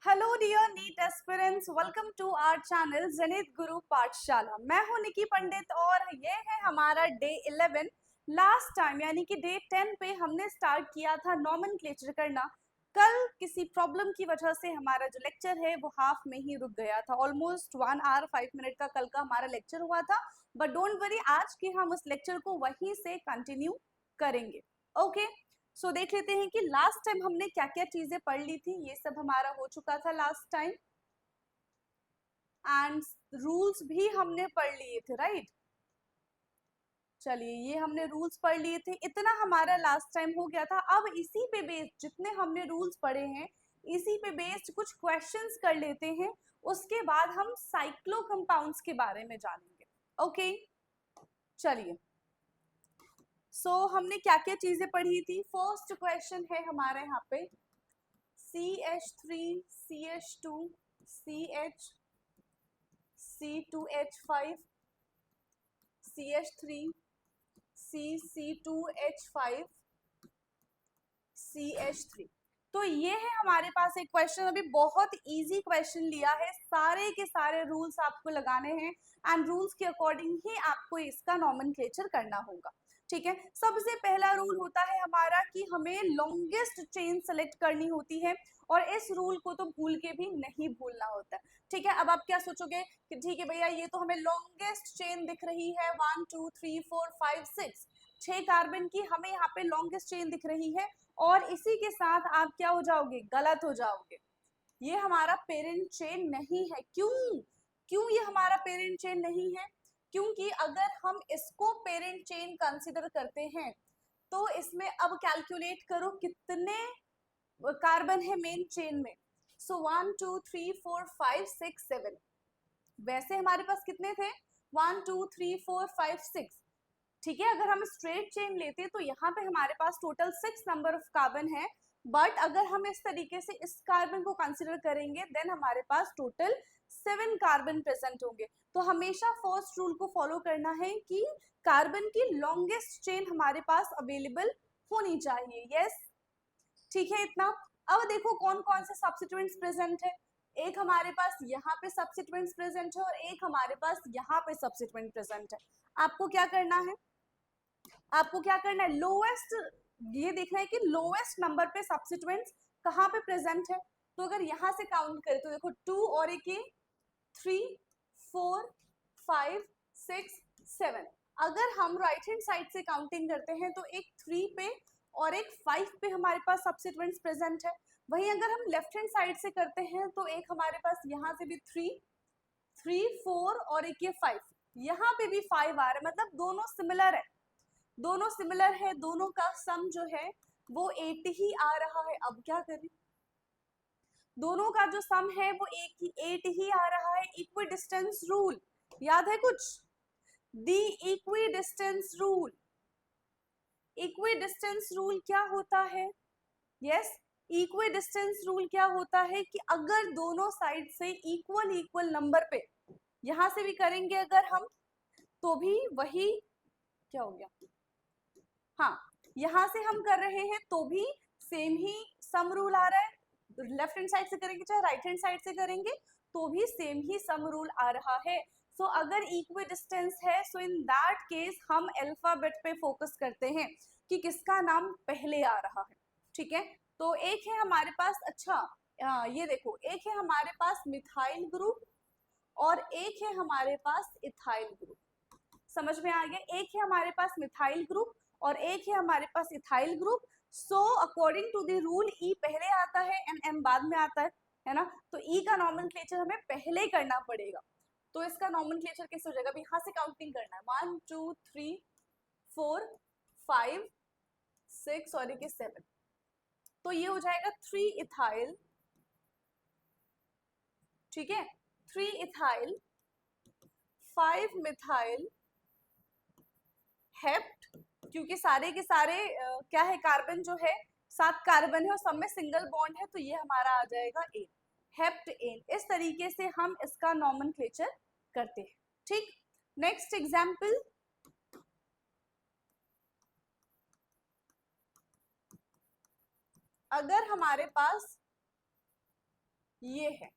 Hello dear NEET aspirants, welcome to our channel Janit Guru पाठशाला। मैं हूं निकी पंडित और ये है हमारा डे 11। लास्ट टाइम यानी कि डे 10 पे हमने स्टार्ट किया था नॉमेनक्लेचर करना। कल किसी प्रॉब्लम की वजह से हमारा जो लेक्चर है वो हाफ में ही रुक गया था। ऑलमोस्ट 1 आवर 5 मिनट का कल का हमारा लेक्चर हुआ था, बट डोंट वरी, आज के हम उस लेक्चर को वहीं से कंटिन्यू करेंगे। ओके, सो देख लेते हैं कि लास्ट टाइम हमने क्या क्या चीजें पढ़ ली थी। ये सब हमारा हो चुका था लास्ट टाइम, एंड रूल्स भी हमने पढ़ लिए थे, राइट। चलिए, ये हमने रूल्स पढ़ लिए थे, इतना हमारा लास्ट टाइम हो गया था। अब इसी पे बेस्ड जितने हमने रूल्स पढ़े हैं, इसी पे बेस्ड कुछ क्वेश्चंस कर लेते हैं। उसके बाद हम साइक्लो कंपाउंड्स के बारे में जानेंगे। ओके, चलिए। हमने क्या क्या चीजें पढ़ी थी। फर्स्ट क्वेश्चन है हमारे यहाँ पे CH3 CH2 CH C2H5 CH3 C2H5 CH3। तो ये है हमारे पास एक क्वेश्चन, अभी बहुत इजी क्वेश्चन लिया है। सारे के सारे रूल्स आपको लगाने हैं एंड रूल्स के अकॉर्डिंग ही आपको इसका नॉमेनक्लेचर करना होगा। ठीक है, सबसे पहला रूल होता है हमारा कि हमें लॉन्गेस्ट चेन सेलेक्ट करनी होती है, और इस रूल को तो भूल के भी नहीं भूलना होता है। ठीक है, अब आप क्या सोचोगे कि ठीक है भैया, ये तो हमें लॉन्गेस्ट चेन दिख रही है, 1 2 3 4 5 6, 6 कार्बन की हमें यहाँ पे लॉन्गेस्ट चेन दिख रही है, और इसी के साथ आप क्या हो जाओगे, गलत हो जाओगे। ये हमारा पेरेंट चेन नहीं है। क्यों क्यों ये हमारा पेरेंट चेन नहीं है? क्योंकि अगर हम इसको पेरेंट चेन कंसिडर करते हैं तो इसमें अब कैलकुलेट करो कितने कार्बन है मेन चेन में। सो 1 2 3 4 5 6 7। वैसे हमारे पास कितने थे? 1 2 3 4 5 6। ठीक है, अगर हम स्ट्रेट चेन लेते तो यहाँ पे हमारे पास टोटल 6 नंबर ऑफ कार्बन है, बट अगर हम इस तरीके से इस कार्बन को कंसिडर करेंगे देन हमारे पास टोटल 7 कार्बन प्रेजेंट होंगे। तो हमेशा फर्स्ट रूल को फॉलो करना है कि कार्बन की लॉन्गेस्ट चेन हमारे पास अवेलेबल होनी चाहिए। यस, ठीक है इतना। अब देखो कौन कौन से सब्स्टिट्यूएंट्स प्रेजेंट है। एक हमारे पास यहाँ पे सब्स्टिट्यूएंट्स प्रेजेंट है और एक हमारे पास यहाँ पे सब्स्टिट्यूएंट प्रेजेंट है। आपको क्या करना है? आपको क्या करना है, लोएस्ट ये देखना है कि लोएस्ट नंबर पे सब्स्टिट्यूएंट्स कहाँ पे प्रेजेंट है। तो अगर यहाँ से काउंट करें तो देखो 2 और एक 3 4 5 6 7। अगर हम राइट हैंड साइड से काउंटिंग करते हैं तो एक 3 पे और एक 5 पे हमारे पास सब्स्टिट्यूएंट्स प्रेजेंट है। वहीं अगर हम लेफ्ट हैंड साइड से करते हैं तो एक हमारे पास यहाँ से भी 3 4 और एक ये 5, यहाँ पे भी 5 आ रहा है, मतलब दोनों सिमिलर है। दोनों सिमिलर है, दोनों का सम जो है वो 8 ही आ रहा है। अब क्या करें, दोनों का जो सम है वो 8 ही आ रहा है। इक्वी डिस्टेंस रूल याद है कुछ? The equidistance rule. Equidistance rule क्या होता है? यस, इक्वी डिस्टेंस रूल क्या होता है कि अगर दोनों साइड से इक्वल इक्वल नंबर पे, यहां से भी करेंगे अगर हम तो भी वही, क्या हो गया, हाँ, यहां से हम कर रहे हैं तो भी सेम ही सम रूल आ रहा है। लेफ्ट हैंड साइड से करेंगे चाहे राइट हैंड साइड से करेंगे तो भी सेम ही सम रूल आ रहा है। सो अगर इक्वी डिस्टेंस है सो इन दैट केस हम अल्फाबेट पे फोकस करते हैं कि किसका नाम पहले आ रहा है। ठीक है, तो एक है हमारे पास, अच्छा ये देखो, एक है हमारे पास मिथाइल ग्रुप और एक है हमारे पास इथाइल ग्रुप। समझ में आ गया? एक है हमारे पास मिथाइल ग्रुप और एक है हमारे पास ethyl group. So according to the rule E पहले आता है एंड एम बाद में आता है ना। तो ई का नॉमेनक्लेचर हमें पहले करना पड़ेगा। तो इसका नॉमेनक्लेचर कैसे हो जाएगा? अभी यहाँ से काउंटिंग करना है, 1 2 3 4 5 6 और एक 7। तो ये हो जाएगा 3 इथाइल। ठीक है, 3 इथाइल 5 मिथाइल हेप्ट, क्योंकि सारे के सारे क्या है, कार्बन जो है 7 कार्बन है और सब में सिंगल बॉन्ड है, तो ये हमारा आ जाएगा एन, हेप्ट एन। इस तरीके से हम इसका नॉमेनक्लेचर करते हैं। ठीक, नेक्स्ट एग्जाम्पल, अगर हमारे पास ये है,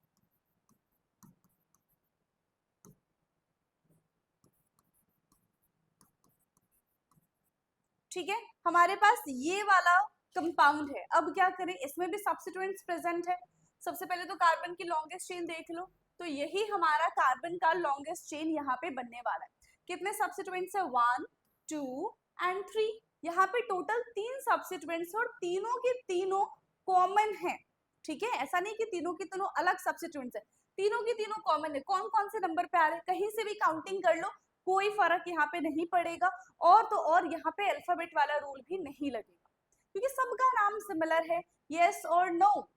ठीक है, हमारे पास ये वाला कंपाउंड है। अब क्या करें, इसमें भी सब्स्टिट्यूएंट्स प्रेजेंट है। सबसे पहले तो कार्बन की लॉन्गेस्ट चेन देख लो, तो यही हमारा कार्बन का लॉन्गेस्ट चेन यहाँ पे बनने वाला है। कितने सब्स्टिट्यूएंट्स है, 1 2 एंड 3। यहाँ पे टोटल 3 सब्स्टिट्यूएंट्स और तीनों के तीनों कॉमन है, ठीक है, ऐसा नहीं कि तीनों के तीनों अलग सब्स्टिट्यूएंट्स है, तीनों के तीनों कॉमन है। कौन कौन से नंबर पे आ रहे हैं, कहीं से भी काउंटिंग कर लो, कोई फर्क यहाँ पे नहीं पड़ेगा। और तो और यहाँ पे अल्फाबेट वाला रूल भी नहीं लगेगा, क्योंकि सबका नाम सिमिलर है। यस और no,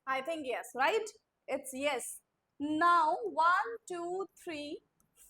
I think yes, right, it's yes. Now 1 2 3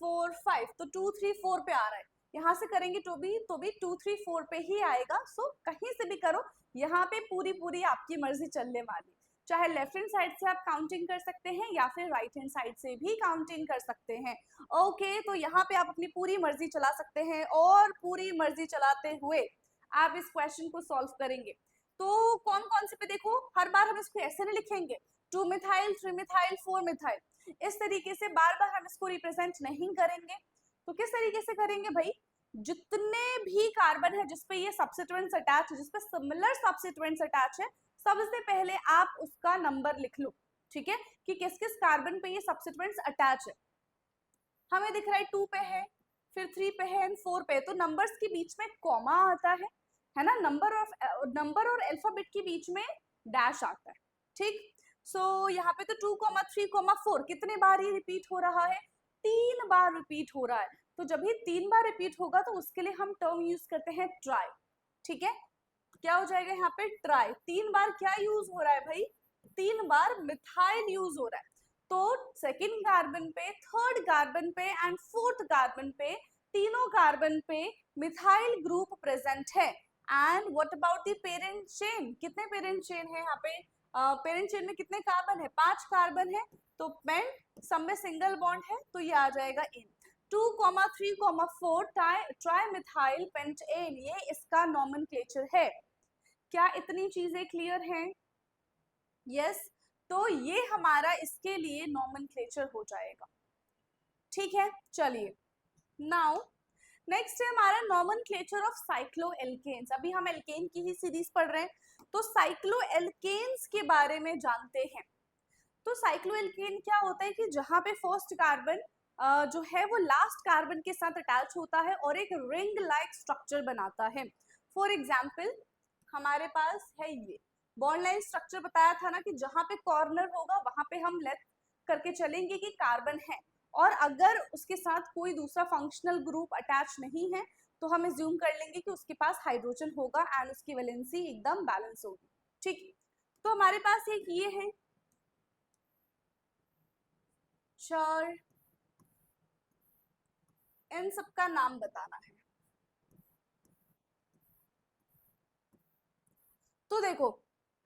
4 5, तो 2 3 4 पे आ रहा है, यहाँ से करेंगे तो भी 2 3 4 पे ही आएगा। सो कहीं से भी करो, यहाँ पे पूरी पूरी आपकी मर्जी चलने वाली, चाहे लेफ्ट हैंड साइड से आप काउंटिंग कर सकते हैं या फिर राइट हैंड साइड से भी काउंटिंग कर सकते हैं। ओके, तो यहाँ पे आप अपनी पूरी मर्जी चला सकते हैं और पूरी मर्जी चलाते हुए आप इस क्वेश्चन को सॉल्व करेंगे। तो कौन कौन से पे देखो, हर बार हम इसको ऐसे नहीं लिखेंगे 2 मिथाइल 3 मिथाइल 4 मिथाइल, इस तरीके से बार बार हम इसको रिप्रेजेंट नहीं करेंगे। तो किस तरीके से करेंगे भाई, जितने भी कार्बन है जिसपे ये सब्स्टिट्यूएंट्स अटैच है, जिसपे सिमिलर सब्स्टिट्यूएंट्स अटैच है, सबसे पहले आप उसका नंबर लिख लो, ठीक है, कि किस किस कार्बन पे ये सब्स्टिट्यूएंट्स अटैच है। हमें दिख रहा है 2 पे है, फिर 3 पे है एंड 4 पे है, तो नंबर्स के बीच में कॉमा आता है ना, नंबर और अल्फाबेट के बीच में डैश आता है, ठीक। सो यहाँ पे तो 2 3 4 कितने बार ये रिपीट हो रहा है, 3 बार रिपीट हो रहा है। तो जब ये 3 बार रिपीट होगा तो उसके लिए हम टर्म यूज करते हैं ट्राई, ठीक है, क्या हो जाएगा यहाँ पे ट्राई। 3 बार क्या यूज हो रहा है भाई, 3 बार मिथाइल यूज हो रहा है। तो सेकंड कार्बन पे, थर्ड कार्बन पे एंड फोर्थ कार्बन पे, तीनों कार्बन पे मिथाइल ग्रुप प्रेजेंट है। And what about the parent chain, कितने पेरेंट चेन है यहाँ पे, पेरेंट चेन में कितने कार्बन है, 5 कार्बन है, तो पेंट सब में सिंगल बॉन्ड है, तो ये आ जाएगा इन। 2 3 4 ट्राई मिथाइल पेंटेन, ये इसका नॉमेनक्लेचर है। क्या इतनी चीजें क्लियर हैं, यस, तो ये हमारा इसके लिए नॉमेनक्लेचर हो जाएगा, ठीक है। चलिए, नाउ नेक्स्ट है हमारा नॉमेनक्लेचर ऑफ साइक्लोएल्केन्स। अभी हम एल्केन की ही सीरीज पढ़ रहे हैं, तो साइक्लोएल्केन्स के बारे में जानते हैं। तो साइक्लोएल्केन क्या होता है कि जहां पे फर्स्ट कार्बन जो है वो लास्ट कार्बन के साथ अटैच होता है और एक रिंग लाइक स्ट्रक्चर बनाता है। फॉर एग्जाम्पल हमारे पास है ये बॉन्ड लाइन स्ट्रक्चर, बताया था ना कि जहां पे कॉर्नर होगा वहां पे हम लेट करके चलेंगे कि कार्बन है, और अगर उसके साथ कोई दूसरा फंक्शनल ग्रुप अटैच नहीं है तो हम एज्यूम कर लेंगे कि उसके पास हाइड्रोजन होगा एंड उसकी वैलेंसी एकदम बैलेंस होगी, ठीक। तो हमारे पास एक ये है, चार, इन सबका नाम बताना है। तो देखो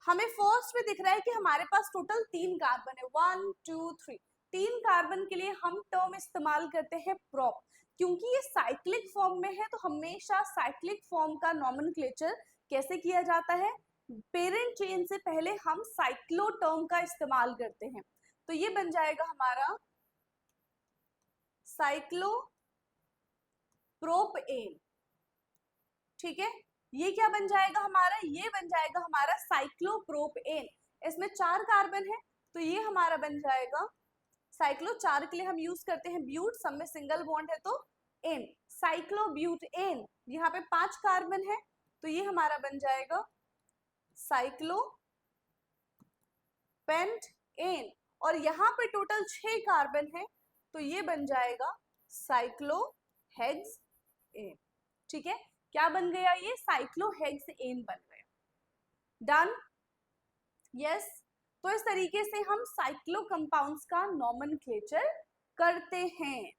हमें फर्स्ट में दिख रहा है कि हमारे पास टोटल 3 कार्बन है, 1 2 3, 3 कार्बन के लिए हम टर्म इस्तेमाल करते हैं प्रोप, क्योंकि ये साइक्लिक फॉर्म में है। तो हमेशा साइक्लिक फॉर्म का नॉमेनक्लेचर कैसे किया जाता है, पेरेंट चेन से पहले हम साइक्लो टर्म का इस्तेमाल करते हैं। तो ये बन जाएगा हमारा साइक्लो प्रोपएन, ठीक है। ये क्या बन जाएगा हमारा, ये बन जाएगा हमारा साइक्लोप्रोपेन। इसमेन 4 कार्बन है, तो ये हमारा बन जाएगा साइक्लो, 4 के लिए हम यूज करते हैं ब्यूट, सब में सिंगल बॉन्ड है तो एन, साइक्लोब्यूटेन। यहाँ पे 5 कार्बन है, तो ये हमारा बन जाएगा साइक्लो पेंटेन। और यहाँ पे टोटल 6 कार्बन है, तो ये बन जाएगा साइक्लोहेक्सेन, ठीक है। क्या बन गया, ये साइक्लोहेक्सेन बन गया, डन, यस। तो इस तरीके से हम साइक्लो कंपाउंड्स का नॉमेनक्लेचर करते हैं।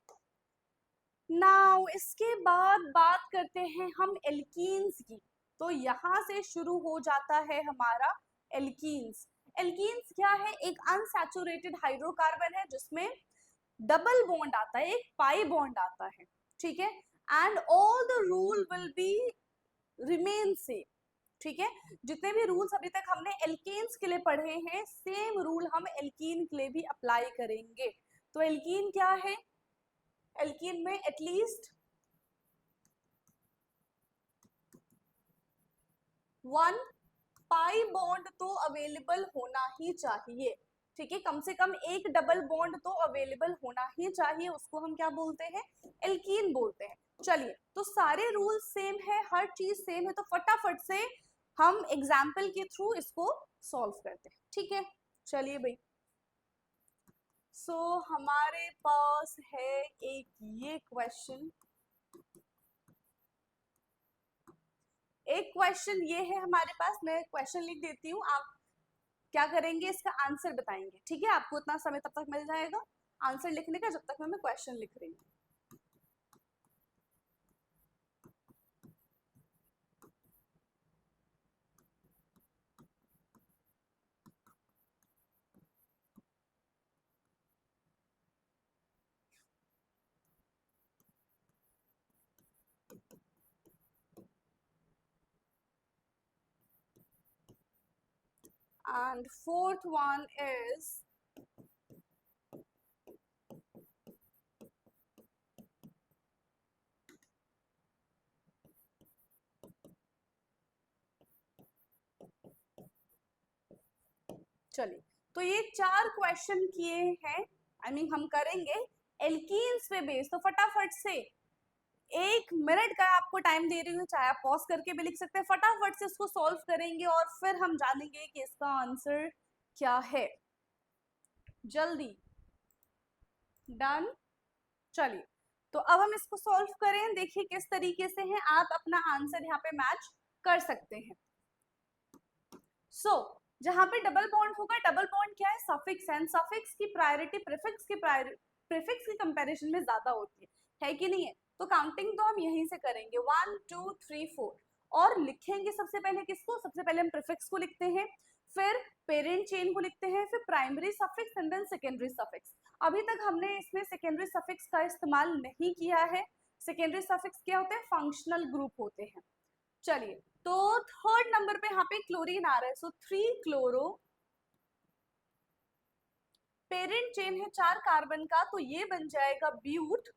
नाउ इसके बाद बात करते हैं हम एल्कीन्स की। तो यहां से शुरू हो जाता है हमारा एल्कीन्स। एल्कीन्स क्या है, एक अनसैचुरेटेड हाइड्रोकार्बन है जिसमें डबल बॉन्ड आता है, एक पाई बॉन्ड आता है, ठीक है, and all the rule will be remain same. ठीक है, जितने भी रूल्स अभी तक हमने एल्केन्स के लिए पढ़े हैं, सेम रूल हम एल्कीन के लिए भी अप्लाई करेंगे। तो एल्कीन क्या है? एल्कीन में एटलीस्ट 1 पाई बॉन्ड तो अवेलेबल होना ही चाहिए। ठीक है, कम से कम एक डबल बॉन्ड तो अवेलेबल होना ही चाहिए, उसको हम क्या बोलते हैं? एल्कीन बोलते हैं। चलिए, तो सारे रूल्स सेम है, हर चीज सेम है, तो फटाफट से हम एग्जाम्पल के थ्रू इसको सॉल्व करते हैं। ठीक है, चलिए भाई। हमारे पास है एक ये क्वेश्चन, एक क्वेश्चन ये है हमारे पास, मैं क्वेश्चन लिख देती हूँ, आप क्या करेंगे? इसका आंसर बताएंगे। ठीक है, आपको उतना समय तब तक मिल जाएगा आंसर लिखने का, जब तक मैं क्वेश्चन लिख रही हूँ। And fourth one is चलिए, तो ये 4 क्वेश्चन किए हैं, आई मीन हम करेंगे एल्कीन्स पे बेस। तो फटाफट से 1 मिनट का आपको टाइम दे रही हूँ, चाहे आप पॉज करके भी लिख सकते हैं, फटाफट से इसको सॉल्व करेंगे और फिर हम जानेंगे कि इसका आंसर क्या है। जल्दी, डन। चलिए, तो अब हम इसको सॉल्व करें, देखिए किस तरीके से है, आप अपना आंसर यहाँ पे मैच कर सकते हैं। जहां पे डबल बॉन्ड होगा, डबल बॉन्ड क्या है? सफिक्स, एंड सफिक्स की प्रायोरिटी प्रीफिक्स की कंपैरिजन में ज्यादा होती है कि नहीं है? तो काउंटिंग तो हम यहीं से करेंगे, 1 2 3 4, और लिखेंगे सबसे पहले किसको? सबसे पहले हम प्रीफिक्स को लिखते हैं, फिर पेरेंट चेन को लिखते हैं, फिर primary suffix and then secondary suffix. अभी तक हमने इसमें सेकेंडरी सफिक्स का इस्तेमाल नहीं किया है। सेकेंडरी सफिक्स क्या होते हैं? फंक्शनल ग्रुप होते हैं। चलिए, तो थर्ड नंबर पे यहाँ पे क्लोरीन आ रहा है, सो 3 क्लोरो, पेरेंट चेन है 4 कार्बन का, तो ये बन जाएगा ब्यूट।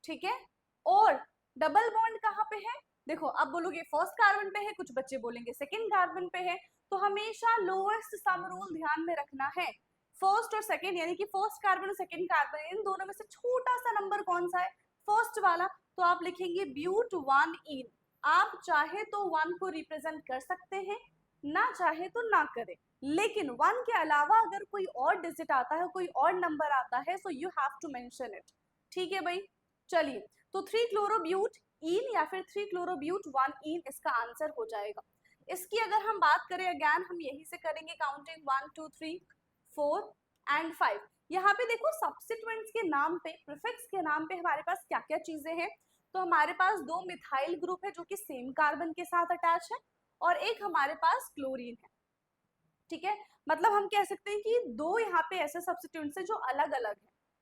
ठीक है, और डबल बॉन्ड कहाँ पे है? देखो, आप बोलोगे फर्स्ट कार्बन पे है, कुछ बच्चे बोलेंगे सेकंड कार्बन पे है, तो हमेशा लोएस्ट सम रूल ध्यान में रखना है। फर्स्ट और सेकंड, यानी कि फर्स्ट कार्बन और सेकंड कार्बन, इन दोनों में से छोटा सा नंबर कौन सा है? फर्स्ट वाला। तो आप लिखेंगे ब्यूट 1 इन। आप चाहे तो 1 को रिप्रेजेंट कर सकते हैं, ना चाहे तो ना करें, लेकिन 1 के अलावा अगर कोई और डिजिट आता है, कोई और नंबर आता है, so you have to mention it. ठीक है भाई, चलिए, तो 3 क्लोरोब्यूट इन या फिर 3 क्लोरोब्यूट 1 इन इसका आंसर हो जाएगा। इसकी अगर हम बात करें, अगेन हम यहीं से करेंगे काउंटिंग, 1 2 3 4 एंड 5। यहाँ पे देखो, सब्स्टिट्यूएंट्स के नाम पे, प्रीफिक्स के नाम पे हमारे पास क्या क्या चीजें हैं। तो हमारे पास 2 मिथाइल ग्रुप है जो कि सेम कार्बन के साथ अटैच है, और एक हमारे पास क्लोरीन है। ठीक है, मतलब हम कह सकते हैं कि 2 यहाँ पे ऐसे सब्स्टिट्यूएंट्स है जो अलग अलग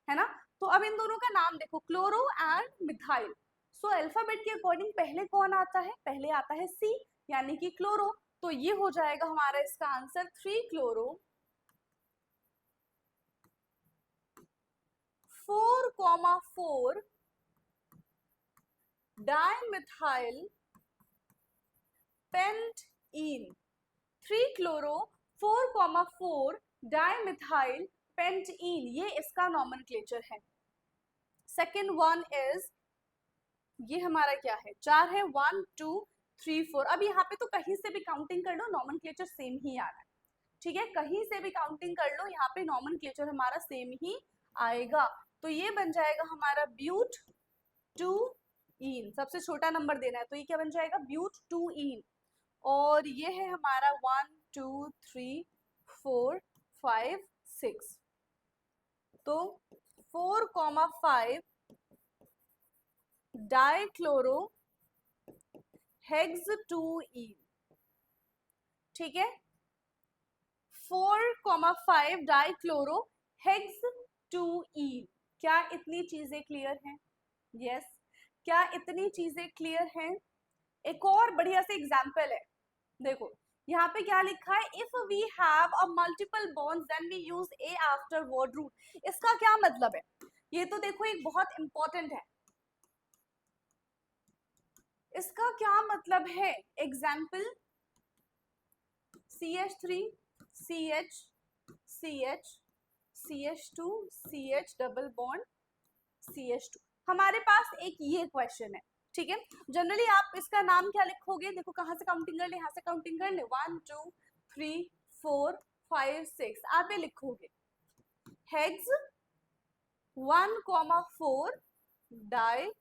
है ना? तो अब इन दोनों का नाम देखो, chloro and methyl. So alphabet के अकॉर्डिंग पहले कौन आता है? पहले आता है सी, यानी कि क्लोरो। तो ये हो जाएगा हमारा इसका answer 3 chloro 4,4 dimethyl pentyne. 3 chloro 4,4 dimethyl pentyne, ये इसका नॉमेनक्लेचर है। सेकेंड वन इज, ये हमारा क्या है? 4 है, 1 2 3 4। अब यहाँ पे तो कहीं से भी काउंटिंग कर लो, नॉमेनक्लेचर सेम ही आ रहा है। ठीक है, कहीं से भी काउंटिंग कर लो, यहाँ पे नॉमेनक्लेचर हमारा सेम ही आएगा। तो ये बन जाएगा हमारा ब्यूट 2 इन, सबसे छोटा नंबर देना है, तो ये क्या बन जाएगा? ब्यूट 2 इन। और ये है हमारा 1 2 3 4 5 6। तो 4,5 डाइक्लोरो हेक्स 2 इन। ठीक है, 4,5 डाइक्लोरो हेक्स 2 इन। क्या इतनी चीजें क्लियर हैं? यस, क्या इतनी चीजें क्लियर हैं? एक और बढ़िया से एग्जाम्पल है, देखो यहाँ पे क्या लिखा है, if we have a multiple bonds then we use a after word root. इसका क्या मतलब है, ये तो देखो एक बहुत इंपॉर्टेंट है। इसका क्या मतलब है, example CH3 CH CH CH2 CH double bond CH2। हमारे पास एक ये क्वेश्चन है, ठीक है। जनरली आप इसका नाम क्या लिखोगे, देखो कहाँ से काउंटिंग कर ले, यहाँ से काउंटिंग कर ले, 1 2 3 4 5 6, आप ये लिखोगे हेक्स 1,4 डाई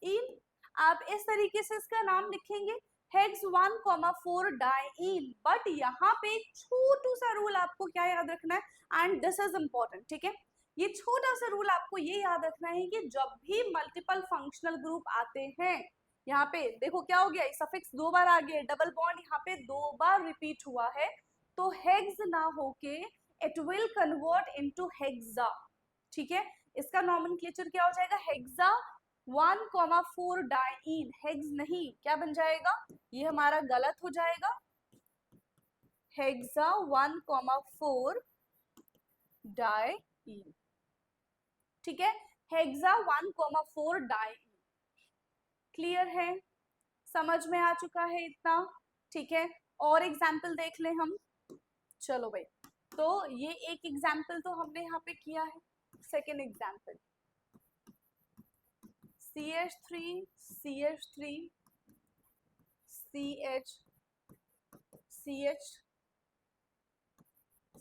इन। आप इस तरीके से इसका नाम लिखेंगे हेक्स 1,4 डाइइन। बट यहाँ पे एक छोटू सा रूल आपको क्या याद रखना है, एंड दिस इज इंपॉर्टेंट, ठीक है। ये छोटा सा रूल आपको ये याद रखना है कि जब भी मल्टीपल फंक्शनल ग्रुप आते हैं, यहाँ पे देखो क्या हो गया, सफिक्स 2 बार आ गया, डबल बॉन्ड यहाँ पे 2 बार रिपीट हुआ है, तो हेक्स ना होके it will convert into hexa, ठीक है। इसका नॉमेनक्लेचर क्या हो जाएगा, हेक्सा 1,4 डाइइन। हेक्स नहीं, क्या बन जाएगा, ये हमारा गलत हो जाएगा, हेक्सा 1,4 डाइइन, ठीक है। Hexa 1,4 diene. क्लियर है, समझ में आ चुका है इतना, ठीक है। और एग्जाम्पल देख ले हम, चलो भाई। तो ये एक एग्जाम्पल तो हमने यहाँ पे किया है, second example CH3 CH3 CH CH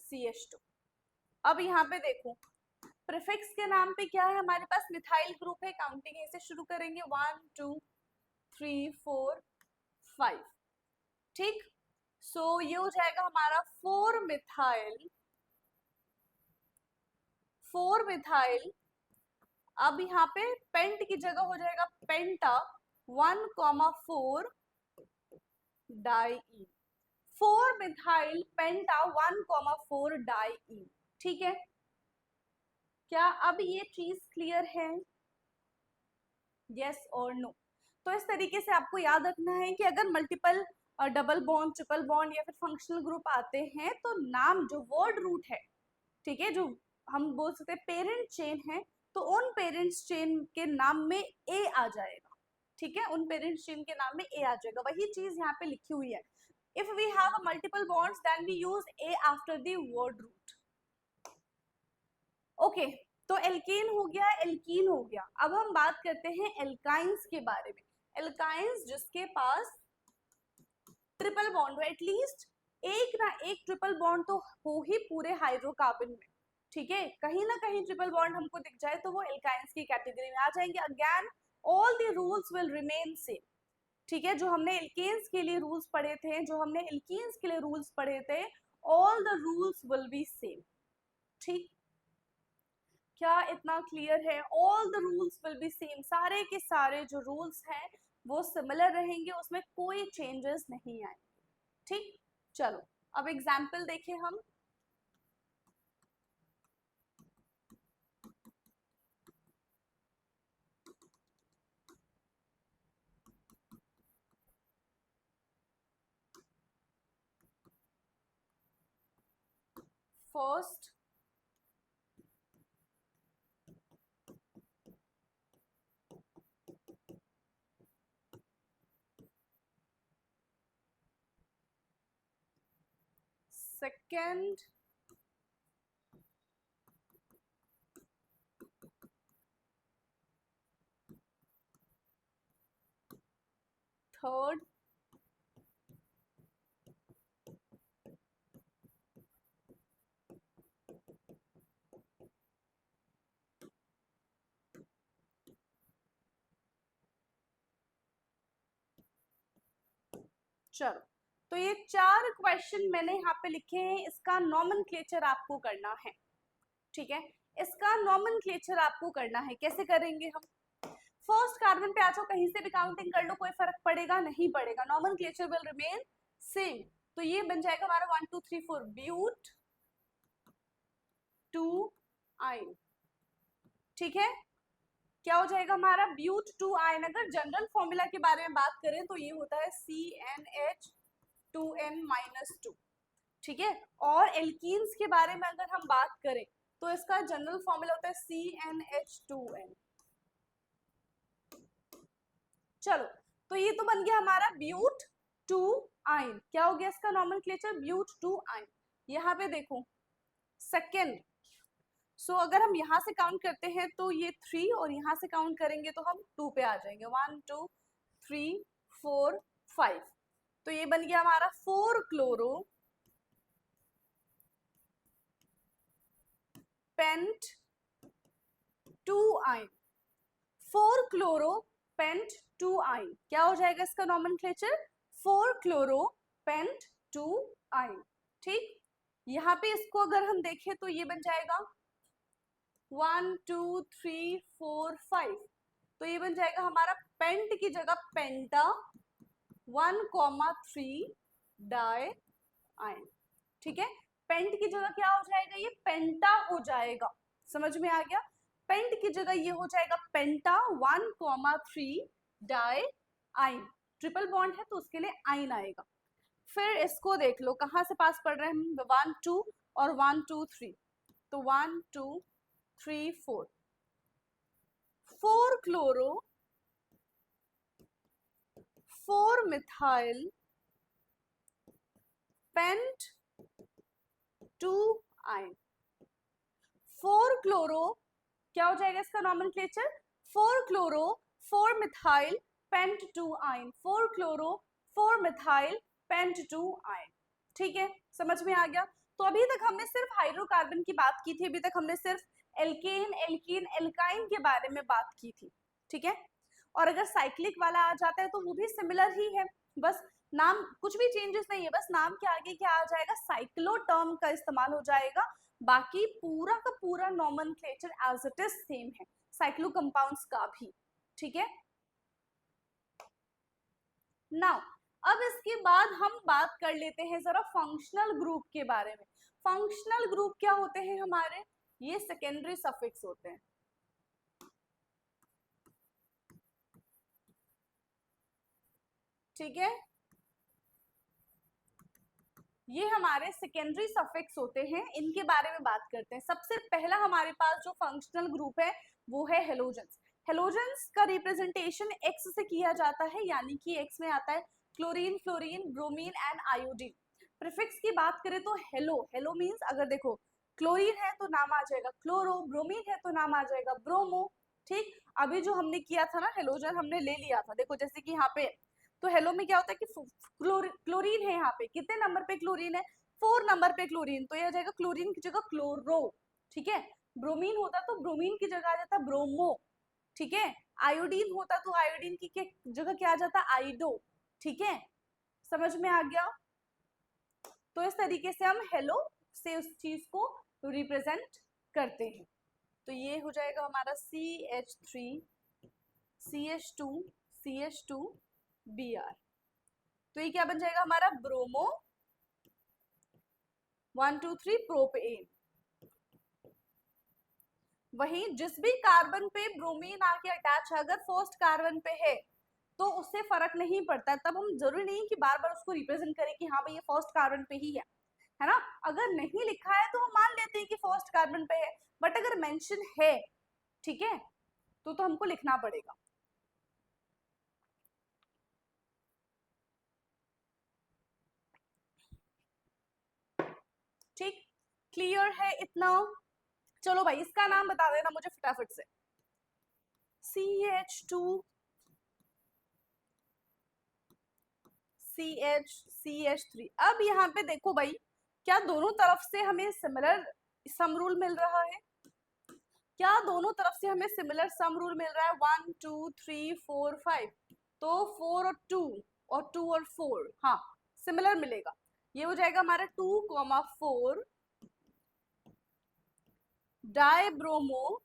CH2। अब यहाँ पे देखो प्रीफिक्स के नाम पे क्या है, हमारे पास मिथाइल ग्रुप है, काउंटिंग ऐसे शुरू करेंगे 1 2 3 4 5, ठीक। सो ये हो जाएगा हमारा 4 मिथाइल। अब यहाँ पे पेंट की जगह हो जाएगा पेंटा 1,4 डाइइन। 4 मिथाइल पेंटा 1,4 डाइइन, ठीक है। क्या अब ये चीज क्लियर है, यस और नो। तो इस तरीके से आपको याद रखना है कि अगर multiple double bond triple bond या फिर फंक्शनल ग्रुप आते हैं तो नाम जो वर्ड रूट है, ठीक है, जो हम बोल सकते हैं पेरेंट चेन है, तो उन पेरेंट्स चेन के नाम में ए आ जाएगा, ठीक है। उन पेरेंट्स चेन के नाम में ए आ जाएगा, वही चीज यहाँ पे लिखी हुई है। If we have multiple bonds then we use a after the word root. Okay, तो एल्केन हो गया, एल्कीन हो गया। अब हम बात करते हैं एल्काइंस के बारे में। एल्काइंस जिसके पास ट्रिपल बॉन्ड हो, एटलीस्ट एक ना एक ट्रिपल बॉन्ड तो हो ही पूरे हाइड्रोकार्बन में, ठीक है। कहीं ना कहीं ट्रिपल बॉन्ड हमको दिख जाए तो वो एल्काइंस की कैटेगरी में आ जाएंगे। Again all the rules will remain same, ठीक है। जो हमने एल्केन्स के लिए रूल्स पढ़े थे, जो हमने एल्कीन्स के लिए रूल्स पढ़े थे, all the rules will be same, ठीक। क्या इतना क्लियर है, all the rules will be same, सारे के सारे जो रूल्स हैं वो सिमिलर रहेंगे, उसमें कोई चेंजेस नहीं आएंगे, ठीक। चलो अब एग्जाम्पल देखें हम। फर्स्ट सेकेंड थर्ड चलो, तो ये 4 क्वेश्चन मैंने यहाँ पे लिखे हैं, इसका नॉमेनक्लेचर आपको करना है, ठीक है। इसका नॉमेनक्लेचर आपको करना है, कैसे करेंगे हम। फर्स्ट कार्बन पे आ जाओ, कहीं से भी काउंटिंग कर लो, कोई फर्क पड़ेगा नहीं पड़ेगा, नॉमेनक्लेचर विल रिमेन सेम। तो ये बन जाएगा हमारा 1 2 3 4 ब्यूट 2 आइन, ठीक है। क्या हो जाएगा हमारा ब्यूट 2 आयन। अगर जनरल फॉर्मूला के बारे में बात करें तो ये होता है CnH 2n-2, ठीक है। और एल्कीन्स के बारे में अगर हम बात करें तो इसका जनरल फॉर्मूला होता है CnH2n। चलो, तो ये तो बन गया हमारा ब्यूट 2 आइन। क्या हो गया इसका नॉमेनक्लेचर? ब्यूट 2 आइन। यहाँ पे देखो सेकेंड, सो अगर हम यहाँ से काउंट करते हैं तो ये 3 और यहाँ से काउंट करेंगे तो हम 2 पे आ जाएंगे। 1 2 3 4 5। तो ये बन गया हमारा 4 क्लोरो पेंट 2 आइन। 4 क्लोरो पेंट 2 आइन। क्या हो जाएगा इसका नॉमेनक्लेचर? 4 क्लोरो पेंट 2 आइन। ठीक, यहाँ पे इसको अगर हम देखें तो ये बन जाएगा 1 2 3 4 5। तो ये बन जाएगा हमारा पेंट की जगह पेंटा 1,3 डाई आइन। ठीक है, पेंट की जगह क्या हो जाएगा? ये पेंटा हो जाएगा। समझ में आ गया? पेंट की जगह ये हो जाएगा पेंटा 1,3 डाई आइन। ट्रिपल बॉन्ड है तो उसके लिए आइन आएगा। फिर इसको देख लो कहाँ से पास पढ़ रहे हैं हम, 1 2 और 1 2 3। तो 1 2 3 4 4 क्लोरो 4 मिथाइल पेंट 2 आइन। 4 क्लोरो क्या हो जाएगा इसका नॉमेनक्लेचर? 4 क्लोरो 4 मिथाइल पेंट 2 आइन। 4 क्लोरो 4 मिथाइल पेंट 2 आइन। ठीक है, समझ में आ गया? तो अभी तक हमने सिर्फ हाइड्रोकार्बन की बात की थी, अभी तक हमने सिर्फ एल्केन एल्कीन एल्काइन के बारे में बात की थी। ठीक है, और अगर साइक्लिक वाला आ जाता है तो वो भी सिमिलर ही है, बस नाम कुछ भी चेंजेस नहीं है, बस नाम के आगे क्या आ जाएगा? साइक्लो टर्म का इस्तेमाल हो जाएगा। बाकी पूरा का पूरा nomenclature as it is same है, साइक्लो कंपाउंड्स का भी। ठीक है, नाउ अब इसके बाद हम बात कर लेते हैं जरा फंक्शनल ग्रुप के बारे में। फंक्शनल ग्रुप क्या होते हैं हमारे? ये सेकेंडरी सफिक्स होते हैं। ठीक है, ये हमारे सेकेंडरी सफिक्स होते हैं, इनके बारे में बात करते हैं। सबसे पहला हमारे पास जो फंक्शनल ग्रुप है वो है हेलोजेंस। हेलोजेंस का रिप्रेजेंटेशन एक्स से किया जाता है, यानी कि एक्स में आता है chlorine, fluorine, bromine and iodine. Prefix की बात करें तो हेलो, हेलो मींस अगर देखो क्लोरीन है तो नाम आ जाएगा क्लोरो, ब्रोमीन है तो नाम आ जाएगा ब्रोमो। ठीक, अभी जो हमने किया था ना हेलोजन हमने ले लिया था, देखो जैसे कि यहाँ पे तो हेलो में क्या होता है कि क्लोरीन है, यहाँ पे कितने नंबर पे क्लोरीन है? 4 नंबर पे क्लोरीन, तो ये आ जाएगा क्लोरीन की जगह क्लोरो। ठीक है, ब्रोमीन होता तो ब्रोमीन की जगह आ जाता ब्रोमो। ठीक है, आयोडीन होता तो आयोडीन की जगह क्या आ जाता? आइडो। ठीक है, समझ में आ गया? तो इस तरीके से हम हेलो से उस चीज को रिप्रेजेंट करते हैं। तो ये हो जाएगा हमारा CH3 CH2 CH2 Br। तो ये क्या बन जाएगा हमारा? Bromo 1 2 3 propane. वही जिस भी कार्बन पे ब्रोमीन आके अटैच है, अगर फर्स्ट कार्बन पे है तो उससे फर्क नहीं पड़ता, तब हम जरूरी नहीं कि बार बार उसको रिप्रेजेंट करें कि हाँ भाई ये फर्स्ट कार्बन पे ही है ना। अगर नहीं लिखा है तो हम मान लेते हैं कि फर्स्ट कार्बन पे है, बट अगर मेंशन है, ठीक है, तो हमको लिखना पड़ेगा। ठीक, क्लियर है इतना? चलो भाई इसका नाम बता देना मुझे फटाफट से। CH2 CH3। अब यहाँ पे देखो भाई, क्या दोनों तरफ से हमें सिमिलर सम रूल मिल रहा है? क्या दोनों तरफ से हमें सिमिलर सम रूल मिल रहा है? 1 2 3 4 5, तो 4 और 2 और 2 और 4, हाँ सिमिलर मिलेगा। ये हो जाएगा हमारा 2,4 dibromo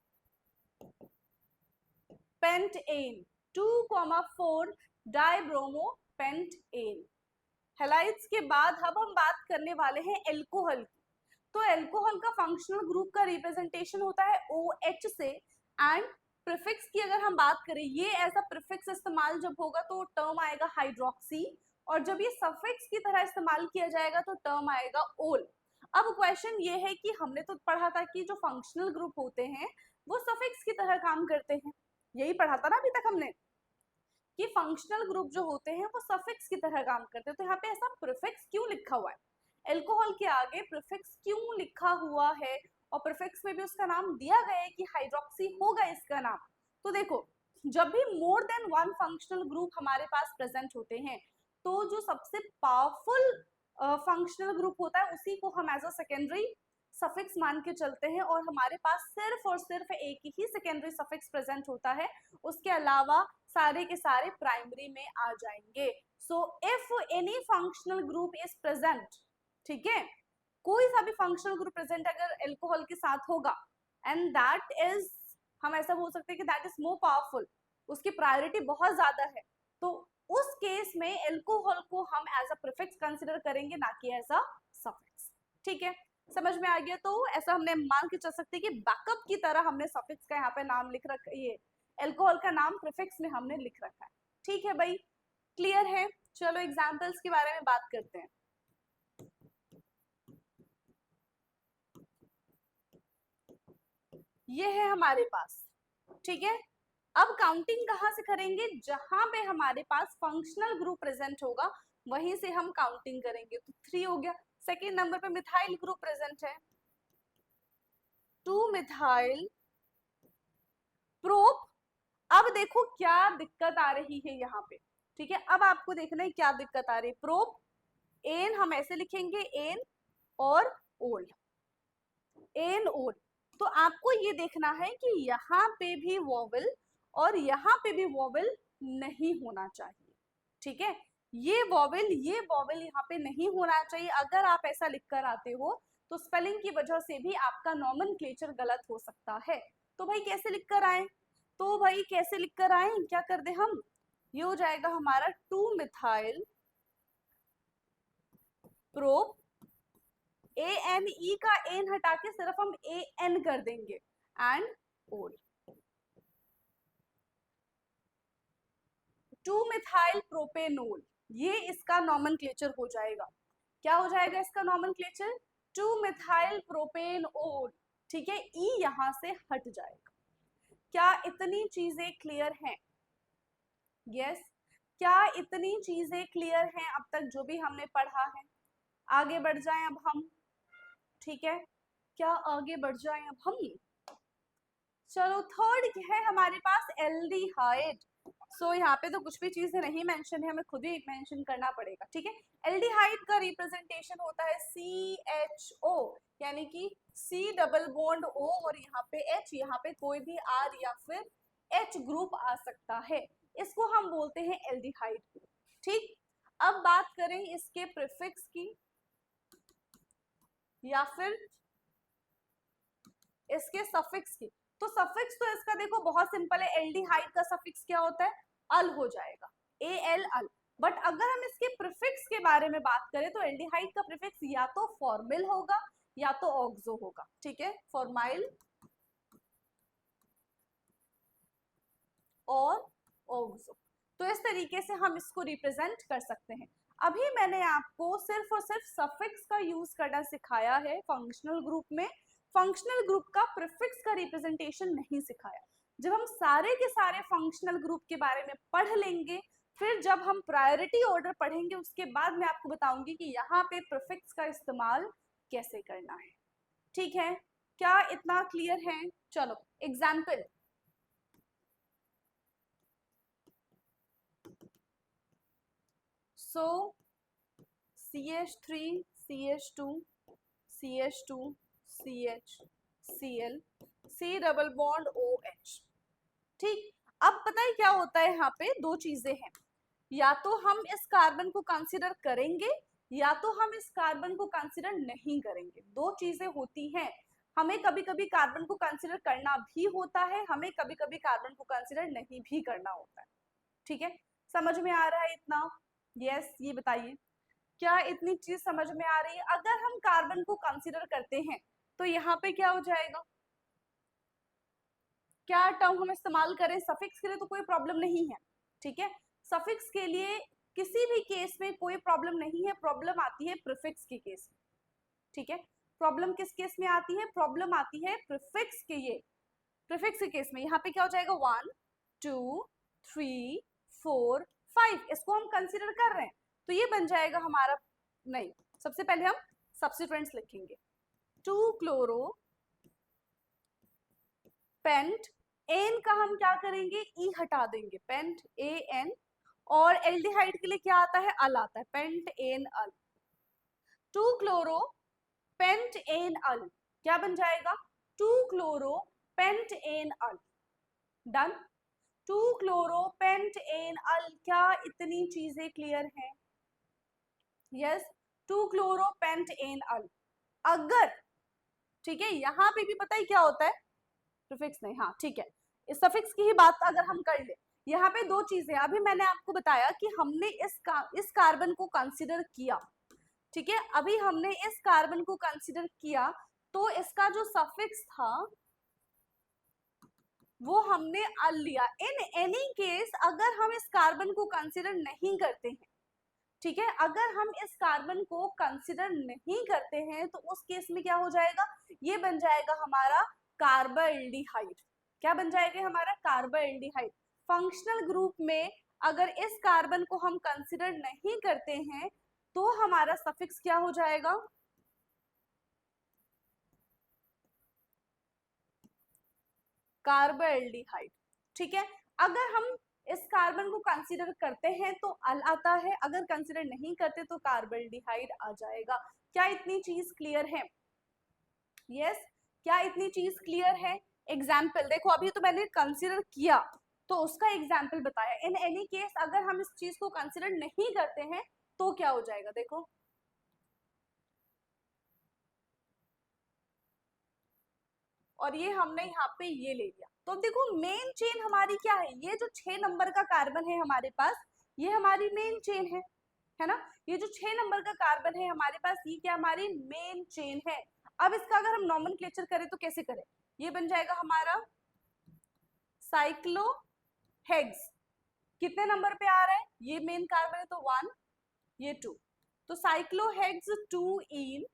pentane. 2,4 dibromo pentane. Halides के बाद अब हम बात करने वाले हैं एल्कोहल की। तो एल्कोहल का फंक्शनल ग्रुप का रिप्रेजेंटेशन होता है OH से। एंड प्रीफिक्स की अगर हम बात करें, ये ऐसा प्रीफिक्स इस्तेमाल जब होगा तो टर्म आएगा हाइड्रोक्सी, और जब ये सफिक्स की तरह इस्तेमाल किया जाएगा तो टर्म आएगा ओल। अब क्वेश्चन ये है कि हमने तो पढ़ा था कि जो फंक्शनल ग्रुप होते हैं वो सफिक्स की तरह काम करते हैं, यही पढ़ा था ना अभी तक हमने कि फंक्शनल ग्रुप जो होते हैं वो सफिक्स की तरह काम करते हैं। तो यहाँ पे ऐसा प्रीफिक्स क्यों लिखा हुआ है, एल्कोहल के आगे प्रीफिक्स क्यों लिखा हुआ है, और प्रीफिक्स में भी उसका नाम दिया गया है कि हाइड्रोक्सी होगा इसका नाम। तो देखो, जब भी मोर देन वन फंक्शनल ग्रुप हमारे पास प्रेजेंट होते हैं तो जो सबसे पावरफुल फंक्शनल ग्रुप होता है उसी को हम एज अ सेकेंडरी सफिक्स मान के चलते हैं, और हमारे पास सिर्फ और सिर्फ एक ही सेकेंडरी सफिक्स प्रेजेंट होता है, उसके अलावा सारे के सारे प्राइमरी में आ जाएंगे। So if any functional group is present, ठीक है, कोई सा भी फंक्शनल ग्रुप प्रेजेंट अगर एल्कोहल के साथ होगा एंड दैट इज, हम ऐसा बोल सकते हैं कि दैट इज मोर पावरफुल, उसकी प्रायोरिटी बहुत ज्यादा है, तो उस केस में एल्कोहल को हम एज अ प्रीफिक्स कंसीडर करेंगे, ना कि एज अ सफिक्स। ठीक है, समझ में आ गया। तो ऐसा हमने मान के चल सकते हैं कि बैकअप की तरह हमने सफिक्स का यहाँ पे नाम लिख रखा है, ये एल्कोहल का नाम प्रीफिक्स में हमने लिख रखा है। ठीक है भाई, क्लियर है। चलो एग्जाम्पल्स के बारे में बात करते हैं। ये है हमारे पास, ठीक है। अब काउंटिंग कहाँ से करेंगे, जहां पे हमारे पास फंक्शनल ग्रुप प्रेजेंट होगा वहीं से हम काउंटिंग करेंगे। तो 3 हो गया। सेकेंड नंबर पे मिथाइल ग्रुप प्रेजेंट है, 2 मिथाइल प्रोप। अब देखो क्या दिक्कत आ रही है यहाँ पे, ठीक है। अब आपको देखना है क्या दिक्कत आ रही है। प्रोप एन हम ऐसे लिखेंगे, एन और ओल, एन ओल। तो आपको ये देखना है कि यहाँ पे भी वॉवल और यहाँ पे भी वॉवल नहीं होना चाहिए, ठीक है। ये वॉवल यहाँ पे नहीं होना चाहिए। अगर आप ऐसा लिख कर आते हो तो स्पेलिंग की वजह से भी आपका नॉमेनक्लेचर गलत हो सकता है। तो भाई कैसे लिख कर आए, क्या कर दे हम, ये हो जाएगा हमारा 2 मिथाइल प्रोप, ए एन ई का एन हटा के सिर्फ हम ए एन कर देंगे, एंड ओल। 2 मिथाइल प्रोपेनोल, ये इसका नॉमेनक्लेचर हो जाएगा। क्या हो जाएगा इसका नॉमेनक्लेचर, 2 मिथाइल प्रोपेनोल, ठीक है। ई यहां से हट जाएगा। क्या इतनी चीजें क्लियर हैं? यस, क्या इतनी चीजें क्लियर हैं अब तक जो भी हमने पढ़ा है? आगे बढ़ जाएं अब हम, ठीक है। क्या आगे बढ़ जाएं अब हम? चलो थर्ड है हमारे पास एल्डिहाइड। सो यहाँ पे तो कुछ भी चीजें नहीं मेंशन है, हमें खुद ही मेंशन करना पड़ेगा, ठीक है। एल्डिहाइड का रिप्रेजेंटेशन होता है CHO, यानी कि C डबल बॉन्ड O और यहाँ पे H, यहाँ पे कोई भी R या फिर H ग्रुप आ सकता है, इसको हम बोलते हैं एल्डिहाइड ग्रुप। ठीक, अब बात करें इसके प्रीफिक्स की या फिर इसके सफिक्स की। तो सफिक्स तो इसका देखो बहुत सिंपल है, एल्डिहाइड का सफिक्स क्या होता है, अल हो जाएगा, AL अल। बट अगर हम इसके प्रीफिक्स के बारे में बात करें तो एल्डिहाइड का प्रीफिक्स या तो फॉर्मिल होगा या तो ऑक्सो होगा, ठीक है, फॉर्माइल और ऑक्सो। तो इस तरीके से हम इसको रिप्रेजेंट कर सकते हैं। अभी मैंने आपको सिर्फ और सिर्फ सफिक्स का यूज करना सिखाया है फंक्शनल ग्रुप में, फंक्शनल ग्रुप का प्रीफिक्स का रिप्रेजेंटेशन नहीं सिखाया। जब हम सारे के सारे फंक्शनल ग्रुप के बारे में पढ़ लेंगे, फिर जब हम प्रायोरिटी ऑर्डर पढ़ेंगे उसके बाद मैं आपको बताऊंगी कि यहाँ पे प्रीफिक्स का इस्तेमाल कैसे करना है। ठीक है, क्या इतना क्लियर है? चलो एग्जाम्पल, सो CH3 CH2 CH2 CH Cl C double bond OH। ठीक, अब पता है क्या होता है, यहाँ पे दो चीजें हैं, या तो हम इस कार्बन को कंसीडर करेंगे या तो हम इस कार्बन को कंसीडर नहीं करेंगे, दो चीजें होती हैं। हमें कभी कभी कार्बन को कंसीडर करना भी होता है, हमें कभी कभी कार्बन को कंसीडर नहीं भी करना होता है, ठीक है। समझ में आ रहा है इतना? यस, ये बताइए क्या इतनी चीज समझ में आ रही है? अगर हम कार्बन को कंसीडर करते हैं तो यहाँ पे क्या हो जाएगा, क्या टर्म हम इस्तेमाल करें, सफिक्स के लिए तो कोई प्रॉब्लम नहीं है, ठीक है। सफिक्स के लिए किसी भी केस में कोई प्रॉब्लम नहीं है, प्रॉब्लम आती है प्रीफिक्स के केस में, ठीक है। प्रॉब्लम किस केस में आती है? प्रॉब्लम आती है प्रीफिक्स के, ये प्रीफिक्स के केस में। यहाँ पे क्या हो जाएगा? 1 2 3 4 5, इसको हम कंसीडर कर रहे हैं, तो ये बन जाएगा हमारा, नहीं, सबसे पहले हम सब्स्टिट्यूएंट्स लिखेंगे। 2 क्लोरो पेंट, एन का हम क्या करेंगे? ई हटा देंगे, पेंट ए एन, और एल्डिहाइड के लिए क्या आता है? अल आता है, पेंट एन अल। 2 क्लोरो पेंट एन अल क्या बन जाएगा? 2 क्लोरो पेंट एन अल। डन। 2 क्लोरो पेंट एन अल। क्या इतनी चीजें क्लियर हैं? यस, 2 क्लोरो पेंट एन अल। अगर, ठीक है, यहां पे भी पता ही क्या होता है? प्रीफिक्स नहीं, हाँ ठीक है, इस सफिक्स की ही बात अगर हम कर ले, यहाँ पे दो चीजें, अभी मैंने आपको बताया कि हमने इस कार्बन को कंसीडर किया, ठीक है, अभी हमने इस कार्बन को कंसीडर किया, तो इसका जो सफिक्स था वो हमने अल लिया। इन एनी केस अगर हम इस कार्बन को कंसीडर नहीं करते हैं, ठीक है, अगर हम इस कार्बन को कंसीडर नहीं करते हैं तो उस केस में क्या हो जाएगा? ये बन जाएगा हमारा कार्बाल्डिहाइड। क्या बन जाएगा? हमारा कार्बाल्डिहाइड। फंक्शनल ग्रुप में अगर इस कार्बन को हम कंसीडर नहीं करते हैं तो हमारा सफिक्स क्या हो जाएगा? कार्बाल्डिहाइड, ठीक है। अगर हम इस कार्बन को कंसीडर करते हैं तो अल आता है, अगर कंसीडर नहीं करते तो कार्बाल्डिहाइड आ जाएगा। क्या इतनी चीज क्लियर है? यस, क्या इतनी चीज क्लियर है? एग्जाम्पल देखो, अभी तो मैंने कंसीडर किया तो उसका एग्जाम्पल बताया। इन एनी केस अगर हम इस चीज को कंसीडर नहीं करते हैं तो क्या हो जाएगा? देखो, और ये हमने यहाँ पे ये ले लिया, तो अब देखो मेन चेन हमारी क्या है? ये जो 6 नंबर का कार्बन है हमारे पास, ये हमारी मेन चेन है ना? ये जो 6 नंबर का कार्बन है हमारे पास, ये क्या हमारी मेन चेन है। अब इसका अगर हम नॉमेनक्लेचर करें तो कैसे करें? ये बन जाएगा हमारा साइक्लोहेक्स। कितने नंबर पे आ रहा है? ये मेन कार्बन है तो 1, ये 2, तो साइक्लोहेक्स 2 इन,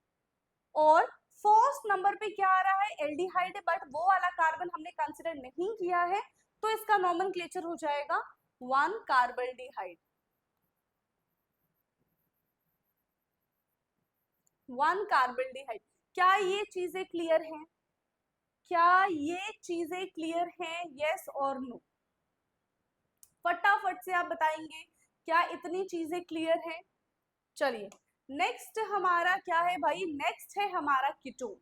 और फर्स्ट नंबर पे क्या आ रहा है? एल्डिहाइड, बट वो वाला कार्बन हमने कंसीडर नहीं किया है, तो इसका नॉमेनक्लेचर हो जाएगा 1 कार्बाल्डिहाइड। 1 कार्बाल्डिहाइड। क्या ये चीजें क्लियर हैं? क्या ये चीजें क्लियर हैं? यस और नो? फटाफट से आप बताएंगे क्या इतनी चीजें क्लियर हैं? चलिए, नेक्स्ट हमारा क्या है भाई? नेक्स्ट है हमारा कीटोन।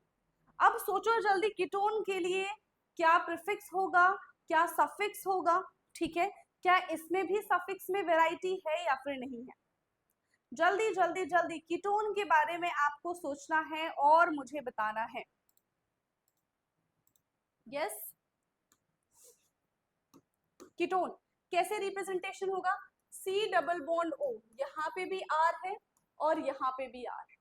अब सोचो जल्दी, कीटोन के लिए क्या प्रीफिक्स होगा, क्या सफिक्स होगा, ठीक है, क्या इसमें भी सफिक्स में वैरायटी है या फिर नहीं है? जल्दी जल्दी जल्दी, कीटोन के बारे में आपको सोचना है और मुझे बताना है। यस, कीटोन कैसे रिप्रेजेंटेशन होगा? सी डबल बॉन्ड ओ, यहाँ पे भी आर है और यहाँ पे भी आर है,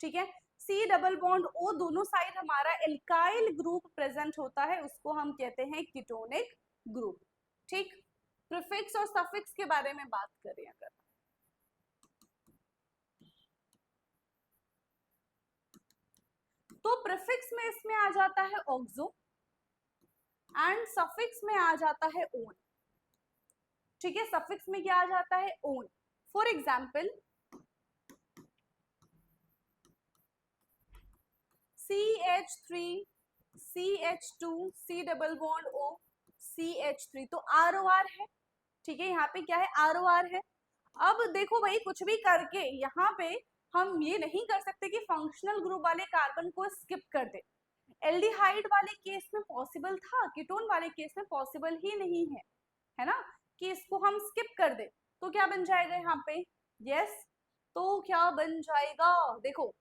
ठीक है। सी डबल बॉन्ड ओ दोनों साइड हमारा एल्काइल ग्रुप प्रेजेंट होता है, उसको हम कहते हैं कीटोनिक ग्रुप, ठीक। प्रीफिक्स और सफिक्स के बारे में बात करें अगर, तो प्रीफिक्स में इसमें आ जाता है ऑक्सो एंड सफिक्स में आ जाता है ओन, ठीक है। सफिक्स में क्या आ जाता है? Own. For example CH3 CH2 C double bond O CH3, तो ROR है, ठीक है, यहाँ पे क्या है? ROR है। अब देखो भाई, कुछ भी करके यहाँ पे हम ये नहीं कर सकते कि फंक्शनल ग्रुप वाले कार्बन को स्किप कर दे। एल्डिहाइड वाले केस में पॉसिबल था, कीटोन वाले केस में पॉसिबल ही नहीं है ना, कि इसको हम स्किप कर दे। तो क्या बन जाएगा यहाँ पे? यस, तो क्या बन जाएगा? देखो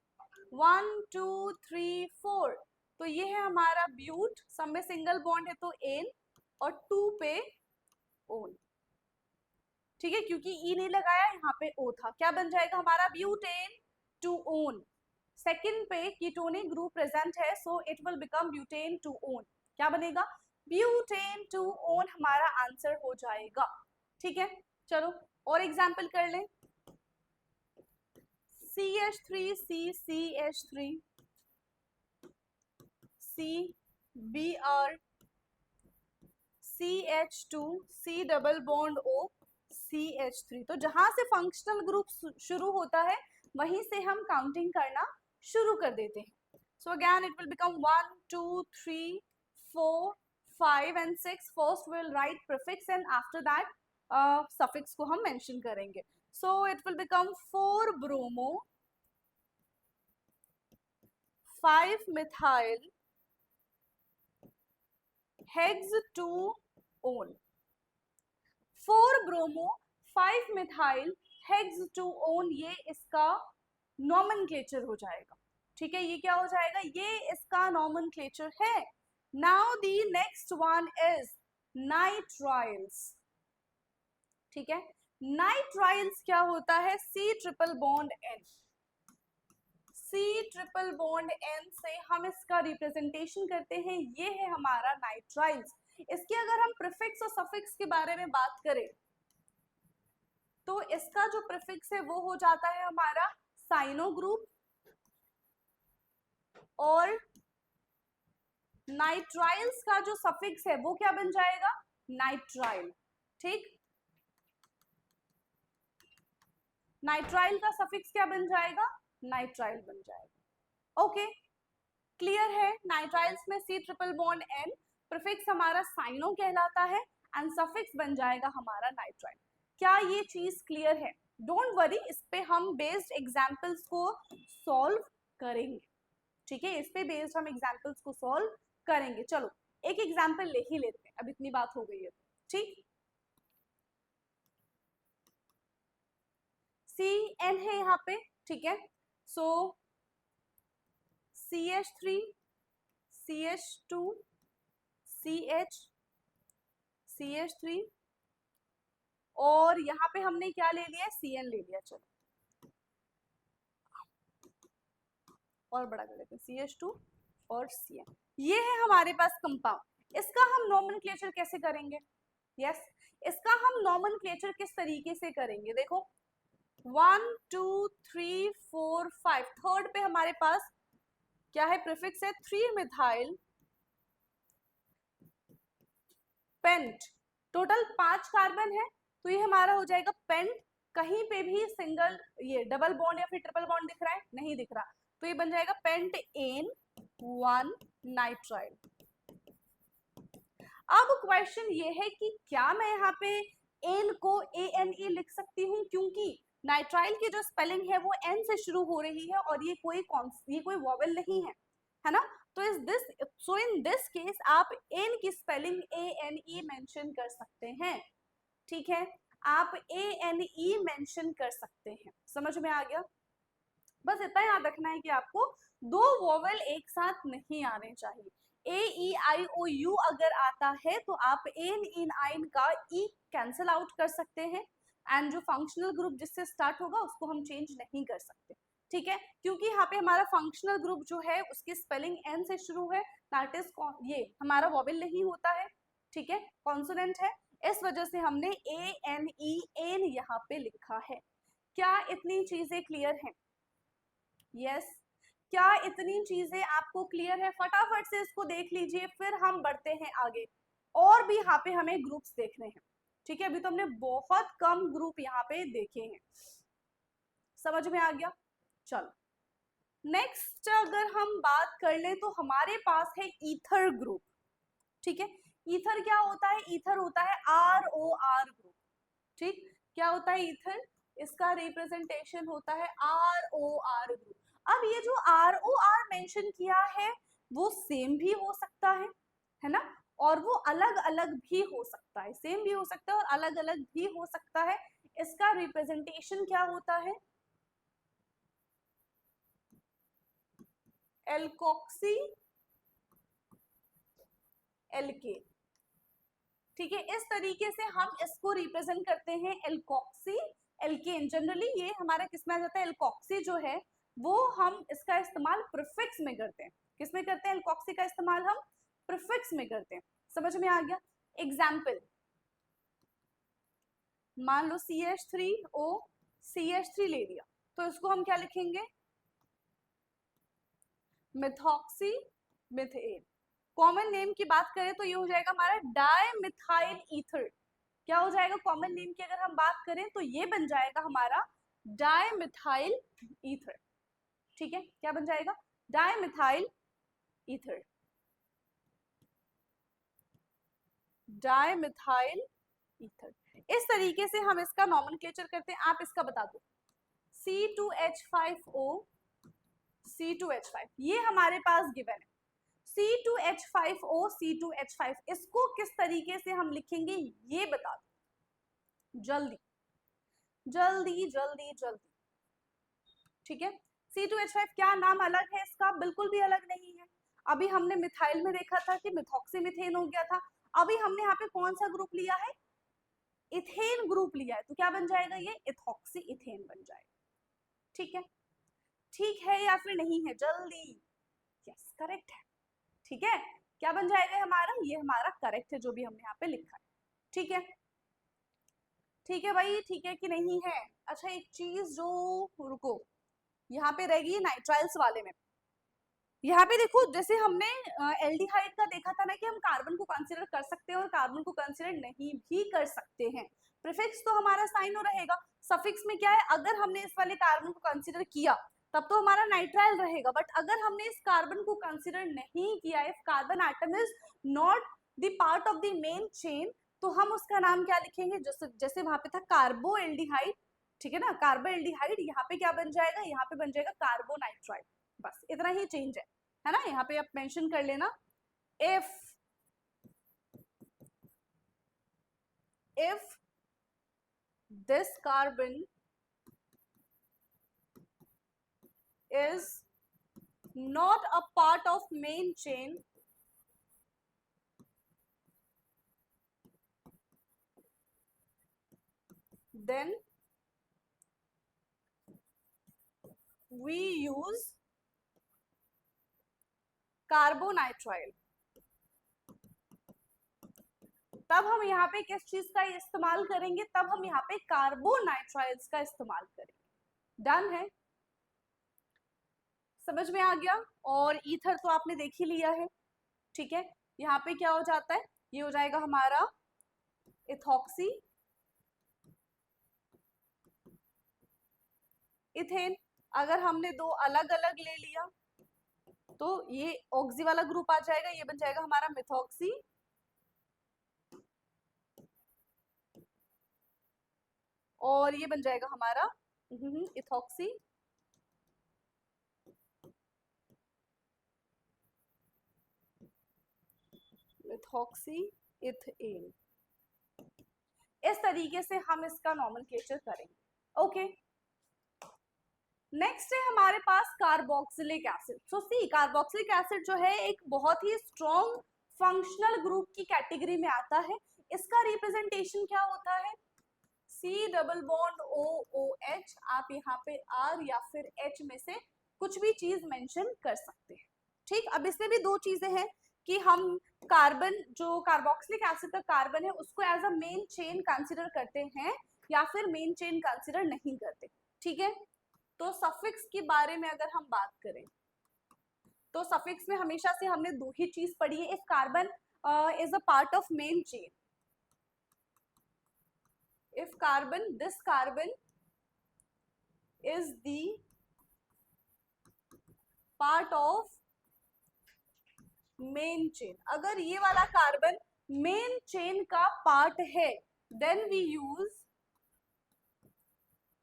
1 2 3 4, तो ये है हमारा ब्यूट, सब में सिंगल बॉन्ड है तो एन, और 2 पे ओन, ठीक है, क्योंकि ई नहीं लगाया, यहाँ पे ओ था। क्या बन जाएगा हमारा? Butane two own. सेकंड पे कीटोनिक ग्रुप प्रेजेंट है, so it will become butane two own. क्या बनेगा? ब्यूटेन टू ओन हमारा आंसर हो जाएगा, ठीक है। चलो और एग्जाम्पल कर लें, CH3 CCH3 CBr CH2 C double bond O CH3। तो जहां से फंक्शनल ग्रुप शुरू होता है वहीं से हम काउंटिंग करना शुरू कर देते हैं। So again it will become 1 2 3 4 5 and 6। First will write prefix and after that suffix को हम मेंशन करेंगे। So it will become 4 bromo 5 methyl hex 2 own. 4 bromo 5 methyl hex 2 own, ये इसका नॉमेनक्लेचर हो जाएगा। ठीक है, ये क्या हो जाएगा, ये इसका नॉमेनक्लेचर है। Now the next one is nitriles. ठीक है, नाइट्राइल्स क्या होता है, C triple bond N। C triple bond N से हम इसका रिप्रेजेंटेशन करते हैं, ये है हमारा नाइट्राइल्स। इसके अगर हम प्रीफिक्स और सफिक्स के बारे में बात करें तो इसका जो प्रीफिक्स है वो हो जाता है हमारा साइनो ग्रुप, और नाइट्राइल्स का जो सफिक्स है वो क्या बन जाएगा, नाइट्राइल। ठीक, नाइट्राइल का सफिक्स क्या बन जाएगा, नाइट्राइल बन जाएगा। ओके, क्लियर है। नाइट्राइल्स में C triple bond N, prefix हमारा साइनो कहलाता है एंड सफिक्स बन जाएगा हमारा नाइट्राइल। क्या ये चीज क्लियर है? डोंट वरी, इस पे हम बेस्ड एग्जांपल्स को सॉल्व करेंगे। ठीक है, इस पे बेस्ड हम एग्जांपल्स को सॉल्व करेंगे। चलो एक एग्जांपल ले ही लेते हैं, अब इतनी बात हो गई है। ठीक, CN है यहाँ पे। ठीक है, सो CH3 CH2 CH CH3 और यहाँ पे हमने क्या ले लिया, CN ले लिया। चलो और बड़ा कर लेते हैं, CH2 और CN। ये है हमारे पास कंपाउंड। इसका हम नॉमेनक्लेचर कैसे करेंगे? यस, इसका हम नॉमेनक्लेचर किस तरीके से करेंगे, देखो 1 2 3 4 5। थर्ड पे हमारे पास क्या है, प्रीफिक्स है 3 मिथाइल पेंट। टोटल 5 कार्बन है, तो ये हमारा हो जाएगा पेंट। कहीं पे भी सिंगल ये डबल बॉन्ड या फिर ट्रिपल बॉन्ड दिख रहा है, नहीं दिख रहा, तो ये बन जाएगा पेंट एन 1 नाइट्राइल। अब क्वेश्चन ये है कि क्या मैं यहाँ पे एन को ANE लिख सकती हूँ, क्योंकि नाइट्राइल की जो स्पेलिंग है वो एन से शुरू हो रही है और ये कोई वॉवेल नहीं है ना। तो इन दिस केस आप एन की स्पेलिंग ANE मेंशन कर सकते हैं। ठीक है, आप ANE मेंशन कर सकते हैं। समझ में आ गया? बस इतना याद रखना है कि आपको दो वोवेल एक साथ नहीं आने चाहिए। AEIOU अगर आता है तो आप एन इन आइन का ई कैंसिल आउट कर सकते हैं एंड जो फंक्शनल ग्रुप जिससे स्टार्ट होगा उसको हम चेंज नहीं कर सकते। ठीक है, क्योंकि यहाँ पे हमारा फंक्शनल ग्रुप जो है उसकी स्पेलिंग एन से शुरू है, दैट इज ये हमारा वोवेल नहीं होता है। ठीक है, कॉन्सोनेंट है, इस वजह से हमने ANE एन यहाँ पे लिखा है। क्या इतनी चीजें क्लियर हैं? यस, क्या इतनी चीजें आपको क्लियर है? फटाफट से इसको देख लीजिए, फिर हम बढ़ते हैं आगे। और भी यहाँ पे हमें ग्रुप्स देखने हैं। ठीक है, अभी तो हमने बहुत कम ग्रुप यहाँ पे देखे हैं। समझ में आ गया? चलो नेक्स्ट अगर हम बात कर लें तो हमारे पास है ईथर ग्रुप। ठीक है, ईथर क्या होता है? ईथर होता है ROR ग्रुप। ठीक, क्या होता है ईथर? इसका रिप्रेजेंटेशन होता है ROR ग्रुप। अब ये जो ROR मेंशन किया है वो सेम भी हो सकता है ना, और वो अलग अलग भी हो सकता है। सेम भी हो सकता है और अलग अलग भी हो सकता है। इसका रिप्रेजेंटेशन क्या होता है? Alkoxy alkane. ठीक है, इस तरीके से हम इसको रिप्रेजेंट करते हैं, एल्कोक्सी एल्केन। जनरली ये हमारा किस में आ जाता है, एल्कोक्सी जो है वो हम इसका इस्तेमाल प्रीफिक्स में करते हैं। किस में करते हैं? एल्कोक्सी का इस्तेमाल हम प्रीफिक्स में करते हैं। समझ में आ गया? एग्जाम्पल, मान लो CH3O CH3 ले लिया, तो इसको हम क्या लिखेंगे, मिथॉक्सी मिथेन। कॉमन नेम की बात करें तो ये हो जाएगा हमारा डाइमिथाइल ईथर। क्या हो जाएगा कॉमन नेम की अगर हम बात करें तो ये बन जाएगा हमारा डाइमिथाइल ईथर। ठीक है, क्या बन जाएगा, डाइमिथाइल ईथर, डाइमिथाइल ईथर। इस तरीके से हम इसका नॉमेनक्लेचर करते हैं। आप इसका बता दो, C2H5O C2H5, ये हमारे पास गिवन है। C2H5O C2H5, इसको किस तरीके से हम लिखेंगे ये बता दो, जल्दी जल्दी जल्दी जल्दी। ठीक है, C2H5 क्या नाम अलग है इसका, बिल्कुल भी अलग नहीं है। अभी हमने मिथाइल में देखा था कि मिथॉक्सी मिथेन हो गया था, अभी हमने यहाँ पे कौन सा ग्रुप लिया है, इथेन ग्रुप लिया है, तो क्या बन जाएगा ये, इथॉक्सी इथेन बन जाएगा। ठीक है, ठीक है या फिर नहीं है, जल्दी, यस करेक्ट है। ठीक है, क्या बन जाएगा हमारा, ये हमारा करेक्ट है जो भी हमने यहाँ पे लिखा है। ठीक है, ठीक है भाई, ठीक है कि नहीं है। अच्छा एक चीज जो, रुको, यहाँ पे रहेगी नाइट्राइल्स वाले में। यहाँ पे देखो, जैसे हमने एल्डिहाइड का देखा था ना कि हम कार्बन को कंसीडर कर सकते हैं और कार्बन को कंसीडर नहीं भी कर सकते हैं। प्रीफिक्स तो हमारा साइन हो रहेगा, सफिक्स में क्या है, अगर हमने इस वाले कार्बन को कंसीडर किया तब तो हमारा नाइट्राइल रहेगा, बट अगर हमने इस कार्बन को कंसीडर नहीं किया, if carbon atom is not the part of the main chain, तो हम उसका नाम क्या लिखेंगे, जैसे जैसे वहां पे था कार्बो एल्डिहाइड, ठीक है ना, कार्बो एल्डिहाइड, यहाँ पे क्या बन जाएगा, यहाँ पे बन जाएगा कार्बोनाइट्राइड। बस इतना ही चेंज है ना, यहाँ पे आप मेंशन कर लेना, if this carbon is not a part of main chain, then we use carbonitrile। तब हम यहाँ पे किस चीज का इस्तेमाल करेंगे, तब हम यहाँ पे कार्बोनाइट्राइल्स का इस्तेमाल करेंगे। डन है, समझ में आ गया। और ईथर तो आपने देख ही लिया है। ठीक है, यहाँ पे क्या हो जाता है, ये हो जाएगा हमारा इथॉक्सी इथेन। अगर हमने दो अलग अलग ले लिया तो ये ऑक्सी वाला ग्रुप आ जाएगा, ये बन जाएगा हमारा मिथॉक्सी, और ये बन जाएगा हमारा इथॉक्सी मिथॉक्सी इथेन। इस तरीके से हम इसका नॉमेनक्लेचर करेंगे। ओके, नेक्स्ट है हमारे पास कार्बोक्सिलिक एसिड। सो सी, कार्बोक्सिलिक एसिड जो है एक बहुत ही स्ट्रॉन्ग फंक्शनल ग्रुप की कैटेगरी में आता है। इसका रिप्रेजेंटेशन क्या होता है, C डबल बॉन्ड OOH, आप यहाँ पे R या फिर H में से कुछ भी चीज मेंशन कर सकते हैं। ठीक, अब इसमें भी दो चीजें हैं कि हम कार्बन, जो कार्बोक्सिलिक एसिड का कार्बन है, उसको as a main chain consider करते हैं या फिर मेन चेन कंसीडर नहीं करते। ठीक है, तो सफिक्स के बारे में अगर हम बात करें तो सफिक्स में हमेशा से हमने दो ही चीज पढ़ी है, if carbon is a part of main chain, if carbon, this carbon is the part of main chain, अगर ये वाला कार्बन मेन चेन का पार्ट है, then we use,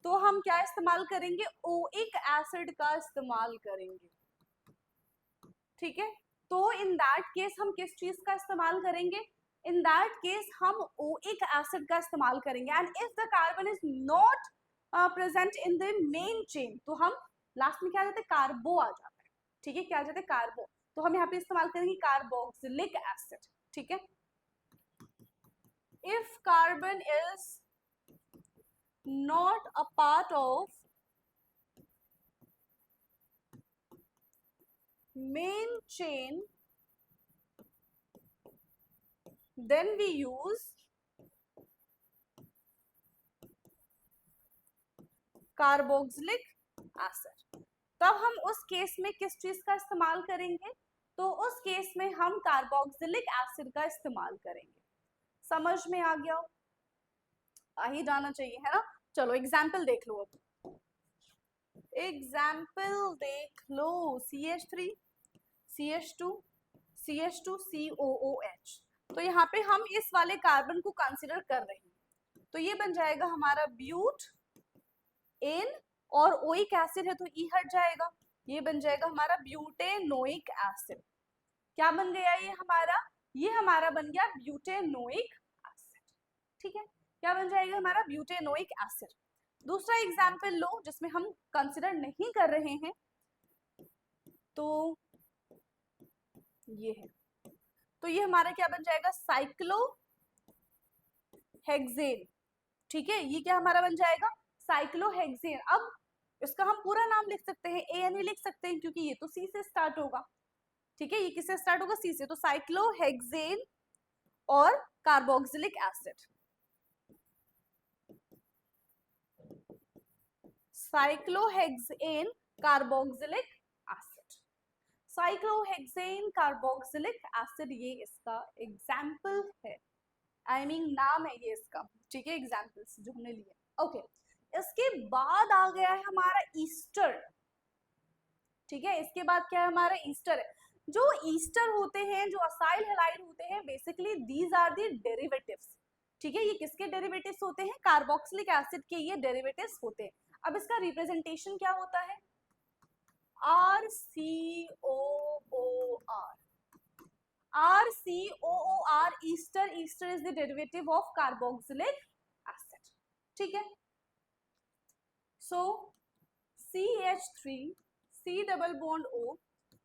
तो हम क्या इस्तेमाल करेंगे, ओइक एसिड का इस्तेमाल करेंगे। ठीक है, तो इन दैट केस हम किस चीज का इस्तेमाल करेंगे, इन दैट केस हम ओइक एसिड का इस्तेमाल करेंगे। And if the carbon is not present in the main chain, तो हम लास्ट में क्या आ जाता है, कार्बो आ जाता है। ठीक है, क्या आ जाता है, कार्बो, तो हम यहाँ पे इस्तेमाल करेंगे कार्बोक्सिलिक एसिड। ठीक है, if carbon is not a part of main chain, then we use carboxylic acid. तब हम उस केस में किस चीज का इस्तेमाल करेंगे? तो उस केस में हम कार्बोक्सिलिक एसिड का इस्तेमाल करेंगे। समझ में आ गया? आ ही जाना चाहिए, है ना? चलो एग्जाम्पल देख लो। अब एग्जाम्पल देख लो। CH3 CH2 CH2 COOH। तो यहाँ पे हम इस वाले कार्बन को कंसिडर कर रहे हैं, तो ये बन जाएगा हमारा ब्यूट एन, और ओइक एसिड है तो ई हट जाएगा, ये बन जाएगा हमारा ब्यूटेनोइक एसिड। क्या बन गया ये हमारा? ये हमारा बन गया ब्यूटेनोइक एसिड। ठीक है, क्या बन जाएगा हमारा? Butanoic acid. दूसरा एग्जाम्पल लो जिसमें हम कंसिडर नहीं कर रहे हैं, तो ये है। तो ये हमारा क्या बन जाएगा? साइक्लोहेक्सेन। ठीक है, ये क्या हमारा बन जाएगा? साइक्लोहेक्सेन। अब इसका हम पूरा नाम लिख सकते हैं, ANA लिख सकते हैं, क्योंकि ये तो C से स्टार्ट होगा। ठीक है, ये किससे स्टार्ट होगा? C से। तो साइक्लोहेक्सेन और carboxylic acid, cyclohexane carboxylic acid, cyclohexane carboxylic acid, ये इसका एग्जाम्पल है। आई मीन नाम है ये इसका। ठीक है, एग्जाम्पल्स जो हमने लिए। ओके, इसके बाद आ गया है हमारा ईस्टर। ठीक है, इसके बाद क्या है हमारा? ईस्टर है। जो ईस्टर होते हैं, जो असाइल हैलाइड होते हैं, basically these are the derivatives. ठीक है, ये किसके डेरिवेटिव्स होते हैं? कार्बोक्सिलिक एसिड के ये डेरिवेटिव्स होते हैं। अब इसका रिप्रेजेंटेशन क्या होता है? RCOOR। RCOOR, Easter. Easter is the derivative of carboxylic acid. ठीक है, सो CH3 C double bond O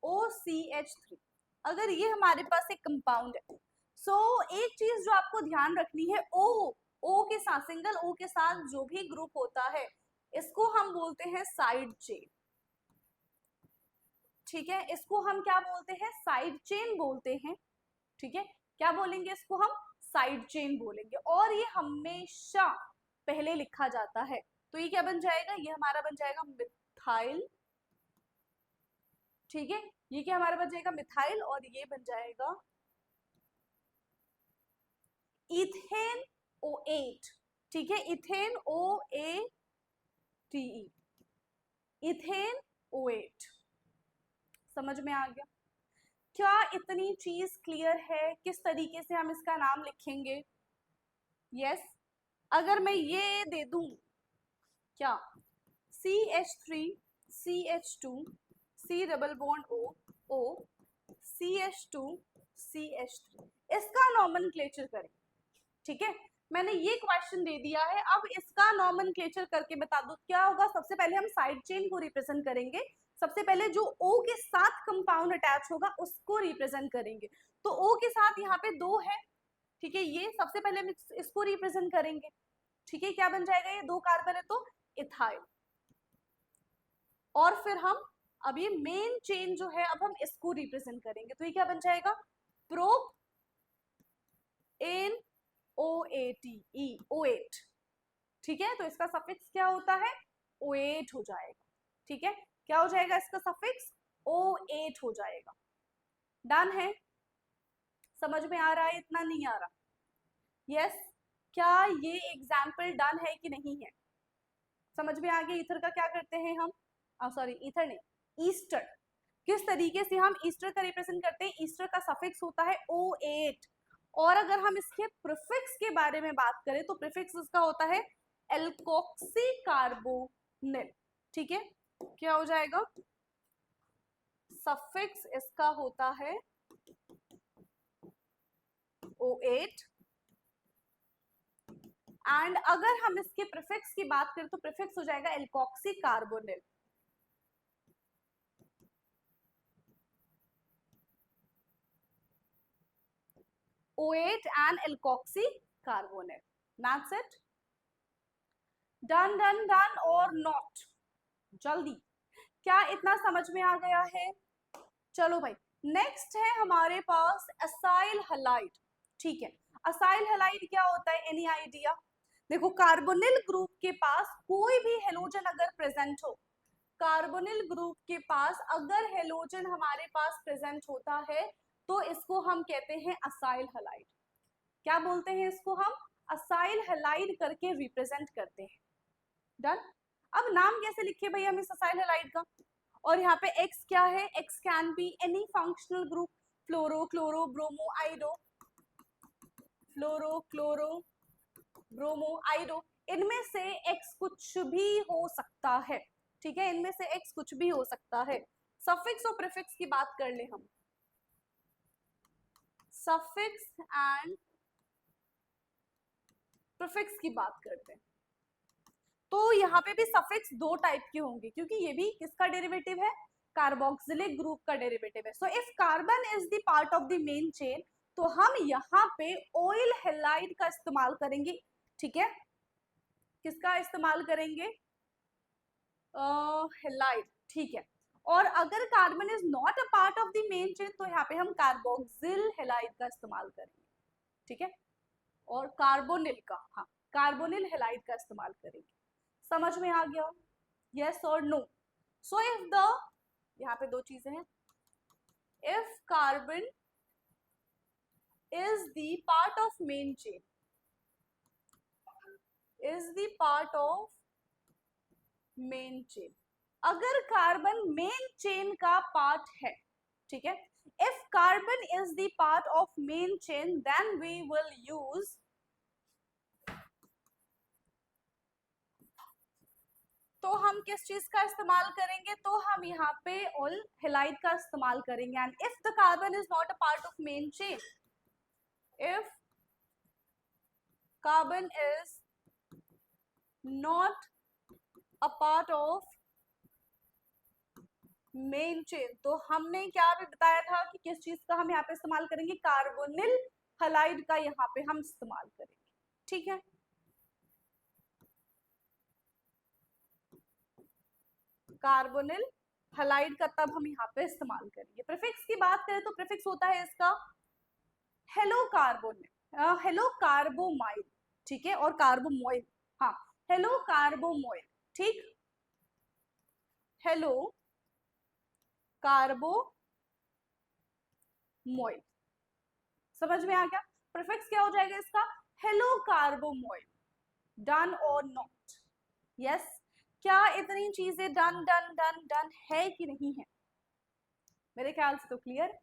OCH3, अगर ये हमारे पास एक कंपाउंड है, सो एक चीज जो आपको ध्यान रखनी है, O के साथ, सिंगल O के साथ जो भी ग्रुप होता है, इसको हम बोलते हैं साइड चेन। ठीक है, इसको हम क्या बोलते हैं? साइड चेन बोलते हैं। ठीक है, क्या बोलेंगे इसको हम? साइड चेन बोलेंगे। और ये हमेशा पहले लिखा जाता है, तो ये क्या बन जाएगा? ये हमारा बन जाएगा मिथाइल। ठीक है, ये क्या हमारा बन जाएगा? मिथाइल, और ये बन जाएगा इथेन O8। ठीक है, इथेन OATE, इथेन O8। समझ में आ गया? क्या इतनी चीज क्लियर है किस तरीके से हम इसका नाम लिखेंगे? यस, अगर मैं ये दे दूं क्या? CH3 CH2 C double bond O CH2 CH3, इसका नॉमेनक्लेचर करें। ठीक है, मैंने ये क्वेश्चन दे दिया है, अब इसका नॉमेनक्लेचर करके बता दो क्या होगा। सबसे पहले हम साइड चेन को रिप्रेजेंट करेंगे। सबसे पहले जो O के साथ कंपाउंड अटैच होगा उसको रिप्रेजेंट करेंगे। तो O के साथ यहाँ पे 2 है। ठीक है, ये सबसे पहले हम इसको रिप्रेजेंट करेंगे। ठीक है, क्या बन जाएगा? ये 2 कार्बन है तो इथाइल। और फिर हम अब ये मेन चेन जो है, अब हम इसको रिप्रेजेंट करेंगे, तो ये क्या बन जाएगा? Propan O8। ठीक है, तो इसका सफिक्स क्या होता है? O8 हो जाएगा। ठीक है, क्या हो जाएगा इसका सफिक्स? O8 हो जाएगा। डन है? समझ में आ रहा है? इतना नहीं आ रहा? यस, क्या ये एग्जाम्पल डन है कि नहीं है? समझ में आ गया? ईथर का क्या करते हैं हम? सॉरी, ईथर नहीं, ईस्टर। किस तरीके से हम ईस्टर का रिप्रेजेंट करते हैं? ईस्टर का सफिक्स होता है O8, और अगर हम इसके प्रीफिक्स के बारे में बात करें तो प्रीफिक्स इसका होता है एल्कोक्सी कार्बोनिल। ठीक है, क्या हो जाएगा? सफिक्स इसका होता है O8, एंड अगर हम इसके प्रीफिक्स की बात करें तो प्रीफिक्स हो जाएगा alkoxy carbonyl. O8 and alkoxy carbonyl. That's it. Done, done, done or not? जल्दी, क्या इतना समझ में आ गया है? चलो भाई, नेक्स्ट है हमारे पास असाइल हैलाइड। ठीक है, असाइल हैलाइड क्या होता है? Any idea? देखो कार्बोनिल ग्रुप के पास कोई भी हेलोजन अगर प्रेजेंट हो, कार्बोनिल ग्रुप के पास अगर हेलोजन हमारे पास प्रेजेंट होता है तो इसको हम कहते हैं असाइल हैलाइड। क्या बोलते हैं इसको हम? असाइल हैलाइड करके रिप्रेजेंट करते हैं। डन। अब नाम कैसे लिखे भैया हम इस असाइल हैलाइड का? और यहाँ पे X क्या है? X can be any functional group, fluoro, chloro, bromo, iodo, fluoro, chloro, bromo, iodo, इनमें से X कुछ भी हो सकता है। ठीक है, इनमें से X कुछ भी हो सकता है। सफिक्स और प्रीफिक्स की बात कर ले हम। सफिक्स एंड प्रीफिक्स की बात करते हैं। तो यहाँ पे भी सफिक्स दो टाइप के होंगे, क्योंकि ये भी किसका डेरिवेटिव है? कार्बोक्सिलिक ग्रुप का डेरिवेटिव है। So if carbon is the part of the main chain, तो हम यहाँ पे ऑयल हैलाइड का इस्तेमाल करेंगे। ठीक है, किसका इस्तेमाल करेंगे? हैलाइड। ठीक है, और अगर carbon is not a part of the main chain तो यहाँ पे हम कार्बोक्सिल हैलाइड का इस्तेमाल करेंगे। ठीक है, और कार्बोनिल का, हाँ, कार्बोनिल हैलाइड का इस्तेमाल करेंगे। समझ में आ गया? यस और नो? सो इफ द, यहाँ पे दो चीजें हैं, if carbon is the part of main chain, is the part of main chain, अगर कार्बन मेन चेन का पार्ट है, ठीक है, if carbon is the part of main chain then we will use तो हम किस चीज का इस्तेमाल करेंगे? तो हम यहाँ पे ऑल हैलाइड का इस्तेमाल करेंगे। And if the carbon is not a part of main chain, if carbon is not a part of main chain, तो हमने क्या भी बताया था कि किस चीज का हम यहाँ पे इस्तेमाल करेंगे? कार्बोनिल हैलाइड का यहाँ पे हम इस्तेमाल करेंगे। ठीक है, कार्बोनिल हैलाइड का तब हम यहाँ पे इस्तेमाल करेंगे। प्रीफिक्स की बात करें तो प्रीफिक्स होता है इसका हेलो कार्बोनिल, हेलो कार्बोमाइल, ठीक है, और कार्बोमोइल, हाँ, हेलो कार्बोमोइल, ठीक, हेलो कार्बोमोइल। समझ में आ गया? प्रीफिक्स क्या हो जाएगा इसका? हेलो कार्बोमोइल। डन और नॉट? यस। क्या इतनी चीजें डन डन डन डन है कि नहीं है? मेरे ख्याल से तो क्लियर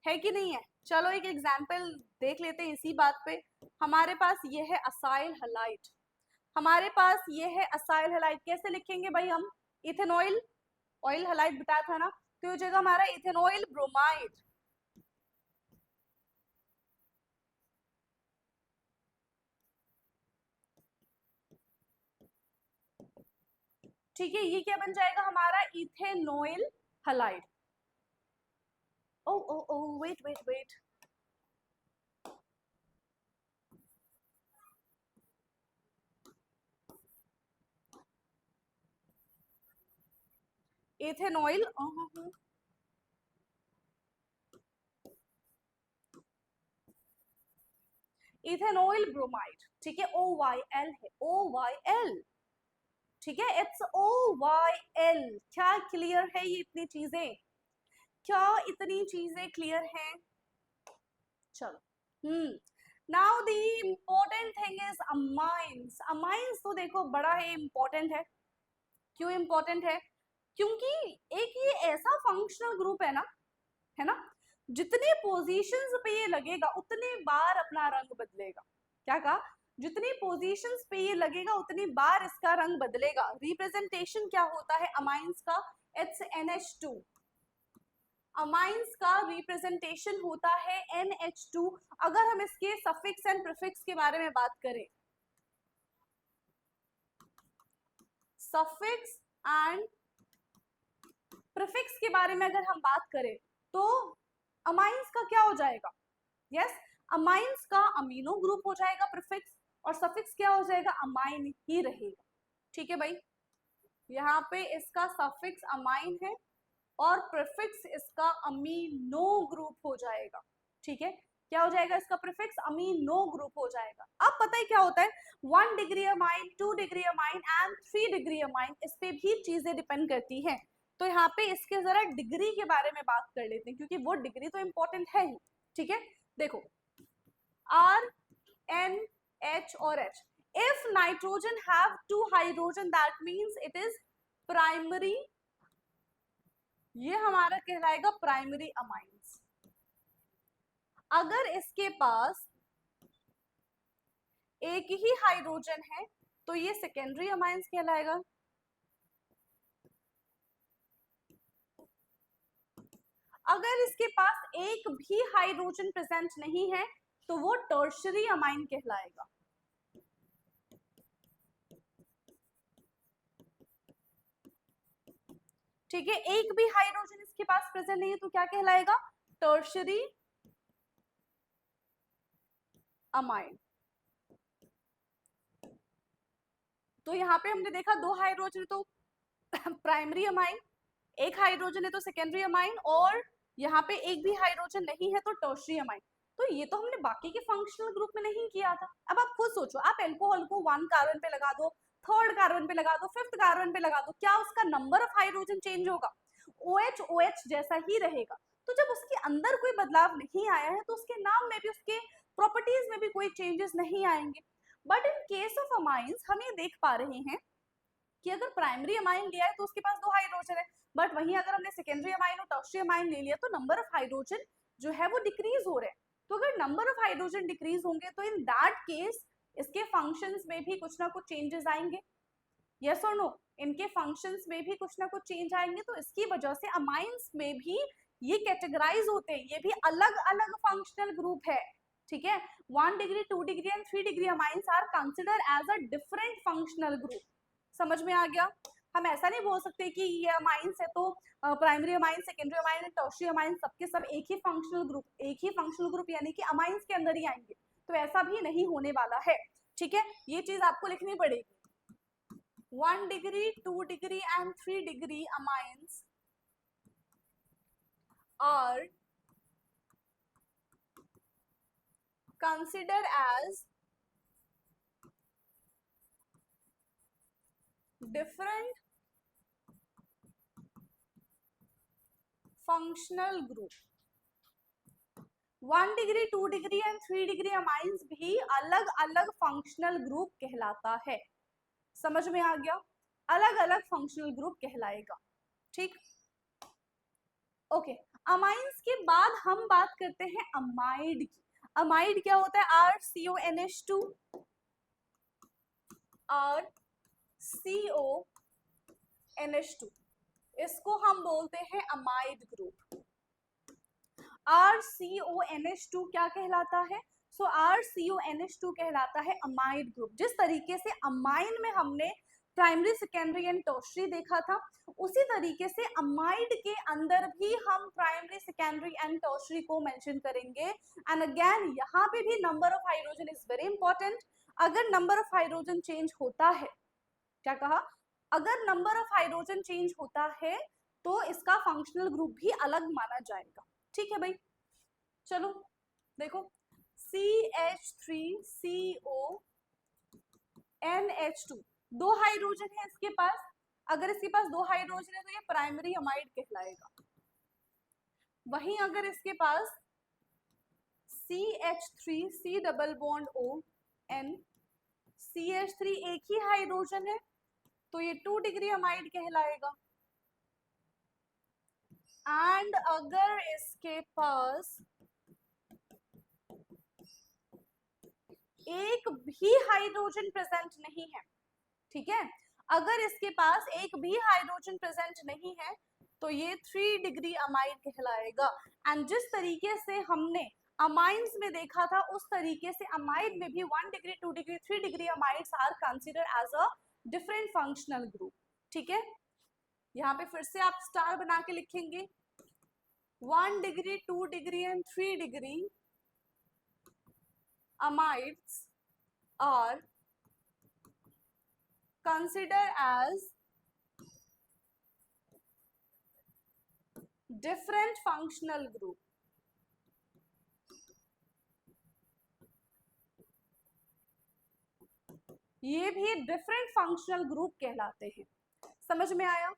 है कि नहीं है? चलो एक एग्जांपल देख लेते हैं इसी बात पे। हमारे पास ये है असाइल हैलाइड, हमारे पास ये है असाइल हैलाइड। कैसे लिखेंगे भाई हम? इथेनॉइल, ऑयल हैलाइड बताया था ना, तो ये जगह हमारा इथेनॉइल ब्रोमाइड। ठीक है, ये क्या बन जाएगा हमारा? Ethanoyl halide. Oh oh oh, wait wait wait, ethanoyl, ethanoyl bromide. ठीक है, OYL है, OYL। ठीक है, इट्स OYL। क्या क्लियर है ये इतनी चीजें? क्या इतनी चीजें क्लियर हैं? चलो, now the important thing is amines. Amines तो देखो बड़ा ही इम्पोर्टेंट है। क्यों इम्पोर्टेंट है? क्योंकि एक ये ऐसा फंक्शनल ग्रुप है ना, जितने पोजीशंस पे ये लगेगा उतने बार अपना रंग बदलेगा। क्या कहा? जितनी पोजीशंस पे ये लगेगा उतनी बार इसका रंग बदलेगा। रिप्रेजेंटेशन क्या होता है अमाइंस का? It's NH2। अमाइंस का रिप्रेजेंटेशन होता है NH2। अगर हम इसके सफिक्स एंड प्रीफिक्स के बारे में बात करें, सफिक्स एंड प्रीफिक्स के बारे में अगर हम बात करें तो अमाइंस का क्या हो जाएगा? यस, अमाइंस का अमीनो ग्रुप हो जाएगा प्रीफिक्स, और सफिक्स क्या हो जाएगा? अमाइन ही रहेगा। ठीक है भाई, यहाँ पे इसका सफिक्स अमाइन है और प्रीफिक्स इसका अमीनो ग्रुप हो जाएगा। ठीक है, क्या हो जाएगा इसका प्रीफिक्स? अमीनो ग्रुप हो जाएगा। अब पता है क्या होता है, 1 degree amine, 2 degree amine and 3 degree amine, इस पे भी चीजें डिपेंड करती हैं। तो यहाँ पे इसके जरा डिग्री के बारे में बात कर लेते हैं, क्योंकि वो डिग्री तो इंपॉर्टेंट है ही। ठीक है, देखो R, N, H और H. If nitrogen have 2 hydrogen, that means it is primary, ये हमारा कहलाएगा प्राइमरी अमाइंस। अगर इसके पास एक ही हाइड्रोजन है तो ये सेकेंडरी अमाइंस कहलाएगा। अगर इसके पास एक भी हाइड्रोजन प्रेजेंट नहीं है तो वो टर्शियरी अमाइन कहलाएगा। ठीक है, एक भी हाइड्रोजन इसके पास प्रेजेंट नहीं है तो क्या कहलाएगा? Tertiary amine. तो यहाँ पे हमने देखा 2 हाइड्रोजन तो प्राइमरी अमाइन, एक हाइड्रोजन है तो सेकेंडरी अमाइन, और यहाँ पे एक भी हाइड्रोजन नहीं है तो टर्शियरी अमाइन। तो ये तो हमने बाकी के फंक्शनल ग्रुप में नहीं किया था। अब आप खुद सोचो, आप एल्कोहल को 1 कार्बन पे लगा दो, 3rd कार्बन पे लगा दो, 5th कार्बन पे लगा दो, क्या उसका नंबर ऑफ हाइड्रोजन चेंज होगा? OH OH जैसा ही रहेगा। तो जब उसके अंदर कोई बदलाव नहीं आया है तो उसके नाम में भी, उसके प्रॉपर्टीज में भी कोई चेंजेस नहीं आएंगे। But in case of amines हम ये देख पा रहे हैं कि अगर प्राइमरी अमाइन लिया है तो उसके पास 2 हाइड्रोजन है, बट वहीं अगर हमने सेकेंडरी अमाइन और टर्शियरी अमाइन ले लिया तो नंबर ऑफ हाइड्रोजन जो है वो डिक्रीज हो रहे हैं। तो अगर नंबर ऑफ हाइड्रोजन डिक्रीज होंगे तो इन दैट केस इसके फंक्शंस में भी कुछ ना कुछ चेंजेस आएंगे। यस और नो? इनके फंक्शंस में भी कुछ ना कुछ चेंज आएंगे। तो इसकी वजह से अमाइंस में भी ये कैटेगराइज होते हैं, ये भी अलग अलग फंक्शनल ग्रुप है। ठीक है, 1 degree, 2 degree and 3 degree amines are considered as a different functional group. समझ में आ गया? हम ऐसा नहीं बोल सकते कि ये अमाइंस है तो primary amine, secondary amine and tertiary amine सबके सब एक ही फंक्शनल ग्रुप, एक ही फंक्शनल ग्रुप यानी कि अमाइंस के अंदर ही आएंगे। तो ऐसा भी नहीं होने वाला है। ठीक है, ये चीज आपको लिखनी पड़ेगी। 1 degree, 2 degree and 3 degree amines are considered as different functional group. 1 degree, 2 degree and 3 degree amines भी अलग अलग फंक्शनल ग्रुप कहलाता है। समझ में आ गया? अलग अलग फंक्शनल ग्रुप कहलाएगा। ठीक, ओके। अमाइंस के बाद हम बात करते हैं अमाइड की। अमाइड क्या होता है? RCONH2, RCONH2, इसको हम बोलते हैं अमाइड ग्रुप। RCONH2 क्या कहलाता है? सो RCONH2 कहलाता है अमाइड ग्रुप। जिस तरीके से अमाइन में हमने प्राइमरी, सेकेंडरी एंड टर्शियरी देखा था, उसी तरीके से अमाइड के अंदर भी हम प्राइमरी, सेकेंडरी एंड टर्शियरी को मेंशन करेंगे। एंड अगेन यहाँ पे भी number of hydrogen is very important. अगर नंबर ऑफ हाइड्रोजन चेंज होता है, क्या कहा? अगर नंबर ऑफ हाइड्रोजन चेंज होता है तो इसका फंक्शनल ग्रुप भी अलग माना जाएगा। ठीक है भाई, चलो देखो, CH3CONH2, 2 हाइड्रोजन है इसके पास। अगर इसके पास 2 हाइड्रोजन है तो ये प्राइमरी अमाइड कहलाएगा। वहीं अगर इसके पास CH3C double bond ON, CH3 एक ही हाइड्रोजन है तो ये 2 डिग्री अमाइड कहलाएगा। एंड अगर इसके पास एक भी हाइड्रोजन प्रेजेंट नहीं है, ठीक है, अगर इसके पास एक भी हाइड्रोजन प्रेजेंट नहीं है तो ये 3 डिग्री अमाइड कहलाएगा। एंड जिस तरीके से हमने अमाइंस में देखा था उस तरीके से अमाइड में भी 1 degree, 2 degree, 3 degree amides are considered as a different functional group. ठीक है, यहाँ पे फिर से आप स्टार बना के लिखेंगे, 1 degree, 2 degree and 3 degree amides are considered as different functional group. ये भी डिफरेंट फंक्शनल ग्रुप कहलाते हैं। समझ में आया?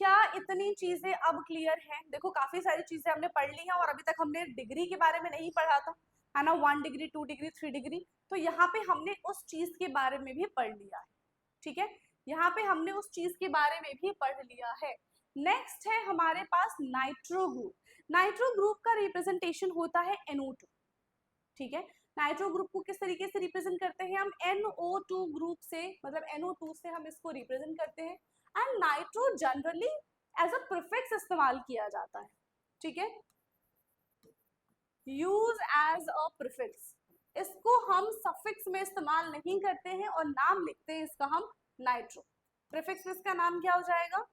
क्या इतनी चीजें अब क्लियर हैं? देखो काफी सारी चीजें हमने पढ़ ली हैं और अभी तक हमने डिग्री के बारे में नहीं पढ़ा था, है ना, 1 डिग्री 2 डिग्री 3 डिग्री। तो यहाँ पे हमने उस चीज के बारे में भी पढ़ लिया है, ठीक है, यहाँ पे हमने उस चीज के बारे में भी पढ़ लिया है। नेक्स्ट है हमारे पास नाइट्रो ग्रुप। नाइट्रो ग्रुप का रिप्रेजेंटेशन होता है NO2, ठीक है। नाइट्रो ग्रुप को किस तरीके से रिप्रेजेंट करते हैं हम? NO2 ग्रुप से, मतलब NO2 से हम इसको रिप्रेजेंट करते हैं। And nitro generally as a prefix इस्तेमाल किया जाता है, ठीक है, यूज एज अ प्रीफिक्स। इसको हम सफिक्स में इस्तेमाल नहीं करते हैं और नाम लिखते हैं इसका हम नाइट्रो। प्रीफिक्स में इसका नाम क्या हो जाएगा?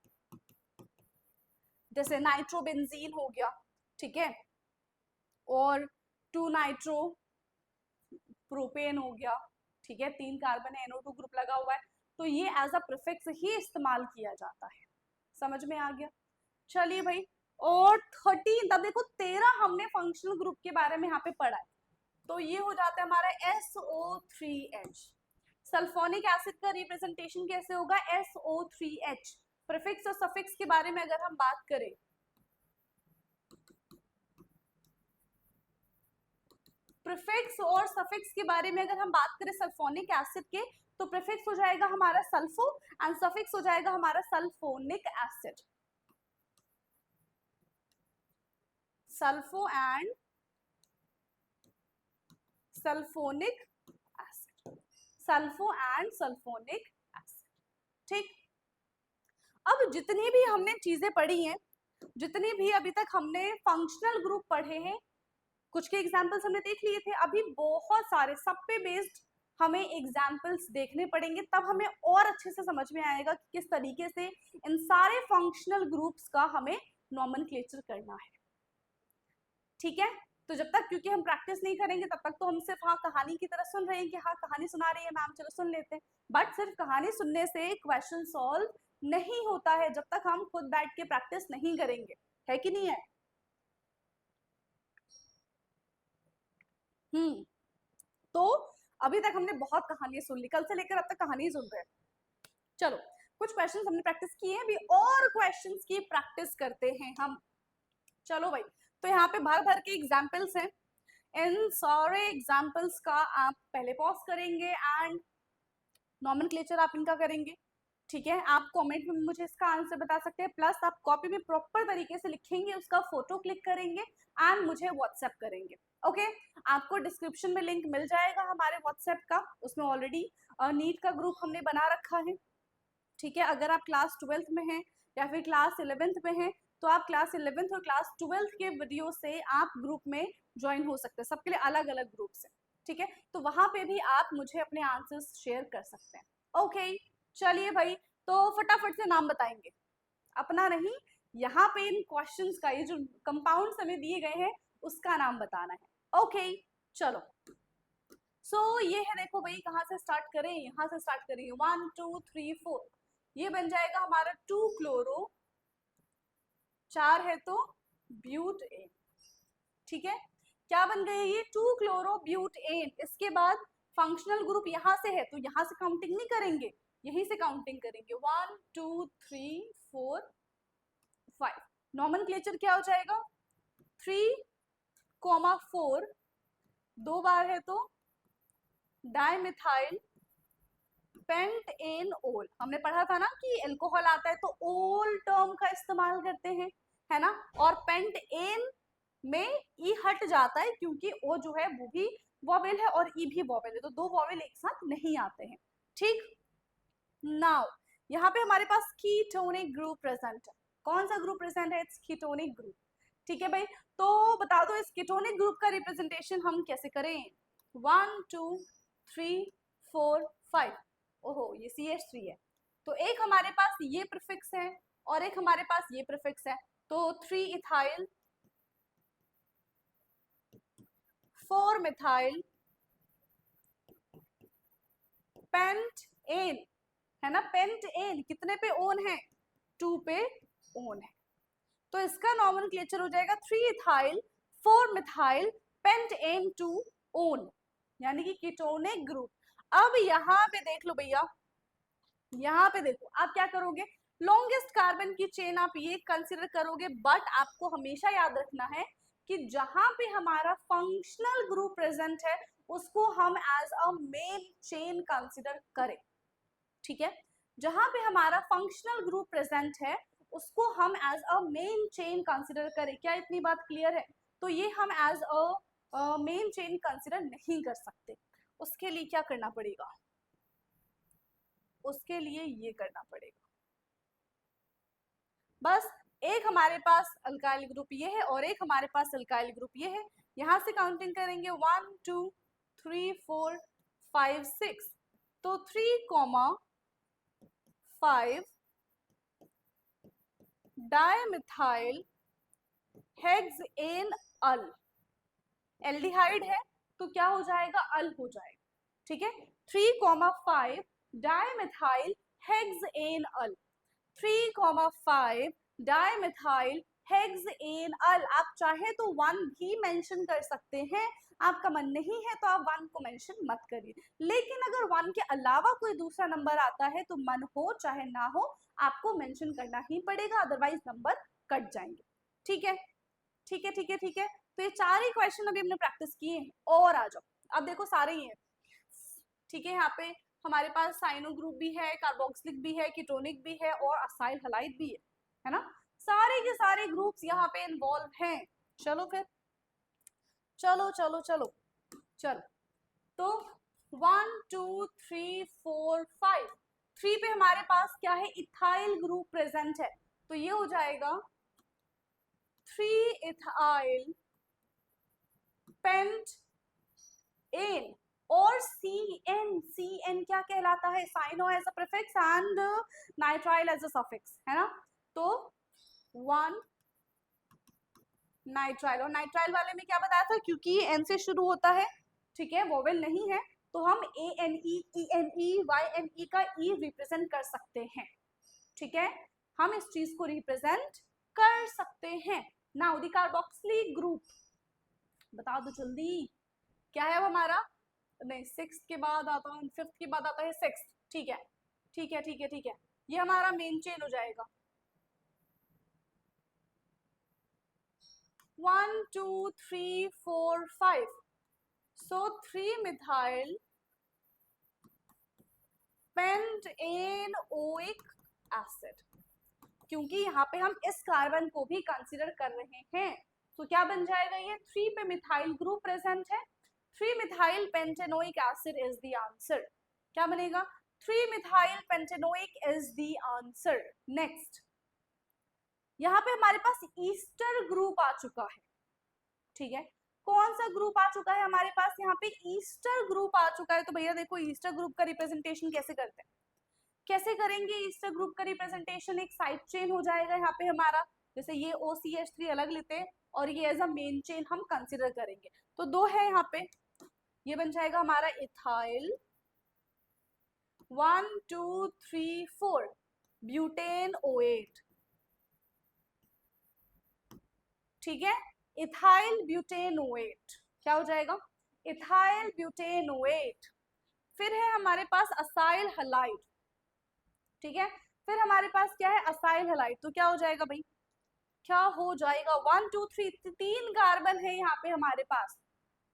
जैसे नाइट्रोबेंजीन हो गया, ठीक है, और 2 नाइट्रो प्रोपेन हो गया, ठीक है, 3 कार्बन है, NO2 ग्रुप लगा हुआ है, तो ये एज अ प्रीफिक्स ही इस्तेमाल किया जाता है। समझ में आ गया? चलिए भाई, और 13, तब देखो 13 हमने फंक्शनल ग्रुप के बारे में यहाँ पे पढ़ा है, तो ये हो जाता है हमारा SO3H। सल्फोनिक एसिड का रिप्रेजेंटेशन कैसे होगा? SO3H। प्रीफिक्स और सफिक्स के बारे में अगर हम बात करें, प्रीफिक्स और सफिक्स के बारे में अगर हम बात करें सल्फोनिक एसिड के, तो प्रीफिक्स हो जाएगा हमारा सल्फो एंड सफिक्स हो जाएगा हमारा sulphonic acid. Sulpho and sulphonic acid, sulpho and sulphonic acid, ठीक। अब जितनी भी हमने चीजें पढ़ी हैं, जितनी भी अभी तक हमने फंक्शनल ग्रुप पढ़े हैं, कुछ के एग्जाम्पल्स हमने देख लिए थे, अभी बहुत सारे सब पे बेस्ड हमें एग्जाम्पल्स देखने पड़ेंगे, तब हमें और अच्छे से समझ में आएगा कि किस तरीके से इन सारे फंक्शनल ग्रुप्स का हमें नॉमेनक्लेचर करना है, ठीक है। तो जब तक, क्योंकि हम प्रैक्टिस नहीं करेंगे तब तक तो हम सिर्फ हाँ कहानी की तरह सुन रहे हैं कि हाँ कहानी सुना रही है मैम, चलो सुन लेते हैं, बट सिर्फ कहानी सुनने से क्वेश्चन सॉल्व नहीं होता है जब तक हम खुद बैठ के प्रैक्टिस नहीं करेंगे, है कि नहीं है? तो अभी तक हमने बहुत कहानियां सुन ली, कल से लेकर अब तक कहानी सुन रहे हैं। चलो कुछ क्वेश्चंस हमने प्रैक्टिस किए हैं, अभी और क्वेश्चंस की प्रैक्टिस करते हैं हम। चलो भाई, तो यहाँ पे भर भर के एग्जाम्पल्स हैं, इन सारे एग्जाम्पल्स का आप पहले पॉज करेंगे एंड नॉमेनक्लेचर आप इनका करेंगे, ठीक है। आप कमेंट में मुझे इसका आंसर बता सकते हैं, प्लस आप कॉपी में प्रॉपर तरीके से लिखेंगे, उसका फोटो क्लिक करेंगे एंड मुझे व्हाट्सएप करेंगे, ओके। आपको डिस्क्रिप्शन में लिंक मिल जाएगा हमारे व्हाट्सएप का, उसमें ऑलरेडी नीट का ग्रुप हमने बना रखा है, ठीक है। अगर आप क्लास 12th में हैं या फिर क्लास 11th में हैं, तो आप क्लास 11th और क्लास 12th के वीडियो से आप ग्रुप में ज्वाइन हो सकते हैं, सबके लिए अलग अलग ग्रुप से, ठीक है। तो वहां पे भी आप मुझे अपने आंसर्स शेयर कर सकते हैं, ओके। चलिए भाई, तो फटाफट से नाम बताएंगे, अपना नहीं, यहाँ पे इन क्वेश्चंस का, ये जो कंपाउंड्स हमें दिए गए हैं उसका नाम बताना है, ओके। चलो ये है, देखो भाई कहाँ से स्टार्ट करें? यहाँ से स्टार्ट करेंगे, 1 2 3 4, ये बन जाएगा हमारा 2 क्लोरो, 4 है तो ब्यूटेन, ठीक है। क्या बन गए ये? 2 क्लोरो ब्यूटेन। इसके बाद फंक्शनल ग्रुप यहाँ से है तो यहाँ से काउंटिंग नहीं करेंगे, यहीं से काउंटिंग करेंगे, 1 2 3 4 5। नॉमेनक्लेचर क्या हो जाएगा? 3,4, 2 बार है तो डाइमिथाइल पेंटेनोल। हमने पढ़ा था ना कि अल्कोहल आता है तो ओल टर्म का इस्तेमाल करते हैं, है ना, और पेंटेन में ई हट जाता है क्योंकि ओ जो है वो भी वॉवेल है और ई भी वॉवेल है, तो 2 वॉवेल एक साथ नहीं आते हैं, ठीक। नाउ यहाँ पे हमारे पास कीटोनिक ग्रुप प्रेजेंट है। कौन सा ग्रुप प्रेजेंट है? इट्स कीटोनिक ग्रुप, ठीक है भाई। तो बता दो इस कीटोनिक ग्रुप का रिप्रेजेंटेशन हम कैसे करें? 1 2 3 4 5। ओहो, ये CH3 है, तो एक हमारे पास ये प्रीफिक्स है और एक हमारे पास ये प्रीफिक्स है, तो 3 इथाइल 4 मिथाइल पेंटेन, है ना, पेंटेन कितने पे ओन है? 2 पे ओन है, तो इसका नॉमेनक्लेचर हो जाएगा 3 इथाइल 4 मिथाइल पेंटेन 2 ओन, यानी कि कीटोनिक ग्रुप। अब यहाँ पे देख लो भैया, यहाँ पे देखो आप क्या करोगे, लॉन्गेस्ट कार्बन की चेन आप ये कंसिडर करोगे, बट आपको हमेशा याद रखना है कि जहां पे हमारा फंक्शनल ग्रुप प्रेजेंट है उसको हम as a main chain consider करें, ठीक है। जहां पे हमारा फंक्शनल ग्रुप प्रेजेंट है उसको हम as a main chain consider करें। क्या इतनी बात क्लियर है? तो ये हम as a main chain consider नहीं कर सकते। उसके लिए क्या करना पड़ेगा? उसके लिए ये करना पड़ेगा, बस एक हमारे पास अल्काइल ग्रुप ये है और एक हमारे पास अल्काइल ग्रुप ये है। यहां से काउंटिंग करेंगे 1 2 3 4 5 6, तो 3,5 डायमिथाइल हेक्सेन अल, एल्डिहाइड है तो क्या हो जाएगा? अल हो जाएगा, ठीक है। 3,5 डायमिथाइल हेक्सेन अल, 3,5 डायमिथाइल हेक्सेन अल। आप चाहे तो 1 भी मेंशन कर सकते हैं, आपका मन नहीं है तो आप 1 को मेंशन मत करिए, लेकिन अगर 1 के अलावा कोई दूसरा नंबर आता है तो मन हो चाहे ना हो आपको मेंशन करना ही पड़ेगा, अदरवाइज नंबर कट जाएंगे, ठीक है ठीक है ठीक है ठीक है। तो ये 4 ही क्वेश्चन अभी हमने प्रैक्टिस किए हैं, और आ जाओ अब देखो सारे ही हैं, ठीक है। यहाँ पे हमारे पास साइनो ग्रुप भी है, कार्बोक्सिलिक भी है, कीटोनिक भी है और असाइल हलाइड भी है ना। सारे के सारे ग्रुप्स यहाँ पे इन्वॉल्व हैं। चलो फिर, चलो चलो चलो चलो, तो 1 2 3 4 5, 3 पे हमारे पास क्या है? इथाइल ग्रुप प्रेजेंट है, तो ये हो जाएगा 3 इथाइल पेंट एन, और सी एन क्या कहलाता है? Cyano as a prefix and nitrile as a suffix, है ना। तो 1 नाइट्राइल, और नाइट्राइल वाले में क्या बताया था? क्योंकि ये एन से शुरू होता है, ठीक है, वोवेल नहीं है, तो हम A N E Y N E का ई रिप्रेजेंट कर सकते हैं, ठीक है, हम इस चीज को रिप्रेजेंट कर सकते हैं। नाउ द कार्बोक्सिलिक ग्रुप, बता दो जल्दी क्या है वो हमारा? नहीं, 6 के बाद आता है, 5th के बाद आता है 6, ठीक है ठीक है ठीक है ठीक है, ये हमारा मेन चेन हो जाएगा। 1 2 3 4 5, सो 3 मिथाइल पेंटेनोइक एसिड, क्योंकि यहाँ पे हम इस कार्बन को भी कंसीडर कर रहे हैं, तो क्या बन जाएगा? ये 3 पे मिथाइल ग्रुप प्रेजेंट है, 3 methyl pentanoic acid is the answer. क्या बनेगा? 3 methyl pentanoic is the answer. Next, यहाँ पे हमारे पास ईस्टर ग्रुप आ चुका है, ठीक है। कौन सा ग्रुप आ चुका है हमारे पास? यहाँ पे ईस्टर ग्रुप आ चुका है। तो भैया देखो ईस्टर ग्रुप का रिप्रेजेंटेशन कैसे करते हैं, कैसे करेंगे ईस्टर ग्रुप का रिप्रेजेंटेशन? एक साइड चेन हो जाएगा यहाँ पे हमारा, जैसे ये OCH3 अलग लेते हैं और ये एज अ मेन चेन हम कंसिडर करेंगे, तो 2 है यहाँ पे, ये बन जाएगा हमारा इथाइल 1 2 3 4 ब्यूटेन OH, ठीक है, इथाइल ब्यूटेन OH क्या हो जाएगा? Ethyl butane OH। फिर है हमारे पास असाइल हलाइड, ठीक है, फिर हमारे पास क्या है? असाइल हलाइड, तो क्या हो जाएगा भाई? क्या हो जाएगा? 1 2 3, 3 कार्बन है यहाँ पे हमारे पास,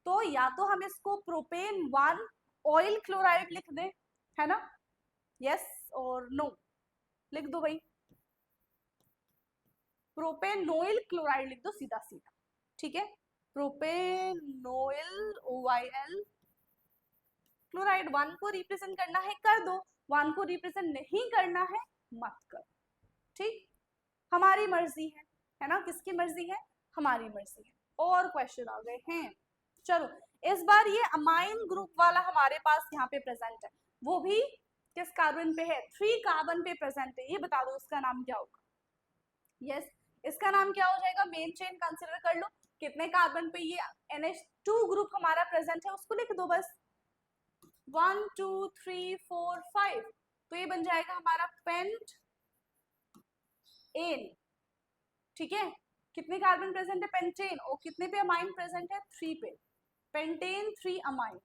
तो या तो हम इसको प्रोपेन 1 ऑयल क्लोराइड लिख दें, है ना, यस और नो, लिख दो भाई, प्रोपेनोइल क्लोराइड लिख दो सीधा सीधा, ठीक है, प्रोपेनोइल OIL क्लोराइड। 1 को रिप्रेजेंट करना है कर दो, 1 को रिप्रेजेंट नहीं करना है मत कर, ठीक, हमारी मर्जी है ना, किसकी मर्जी है? हमारी मर्जी है। और क्वेश्चन आ गए हैं, चलो इस बार ये अमाइन ग्रुप वाला हमारे पास यहाँ पे प्रेजेंट है, वो भी किस कार्बन पे है? 3 कार्बन पे प्रेजेंट है, ये बता दो इसका नाम क्या होगा? यस, इसका नाम क्या हो जाएगा? मेन चेन कंसिडर कर लो, कितने कार्बन पे ये NH2 ग्रुप हमारा प्रेजेंट है उसको लिख दो बस, 1 2 3 4 5, तो ये बन जाएगा हमारा पेंट एन, ठीक है, कितने कार्बन प्रेजेंट है? पेंटेन, और कितने पे अमाइन प्रेजेंट है? 3 पे, पेंटेन 3 अमाइन,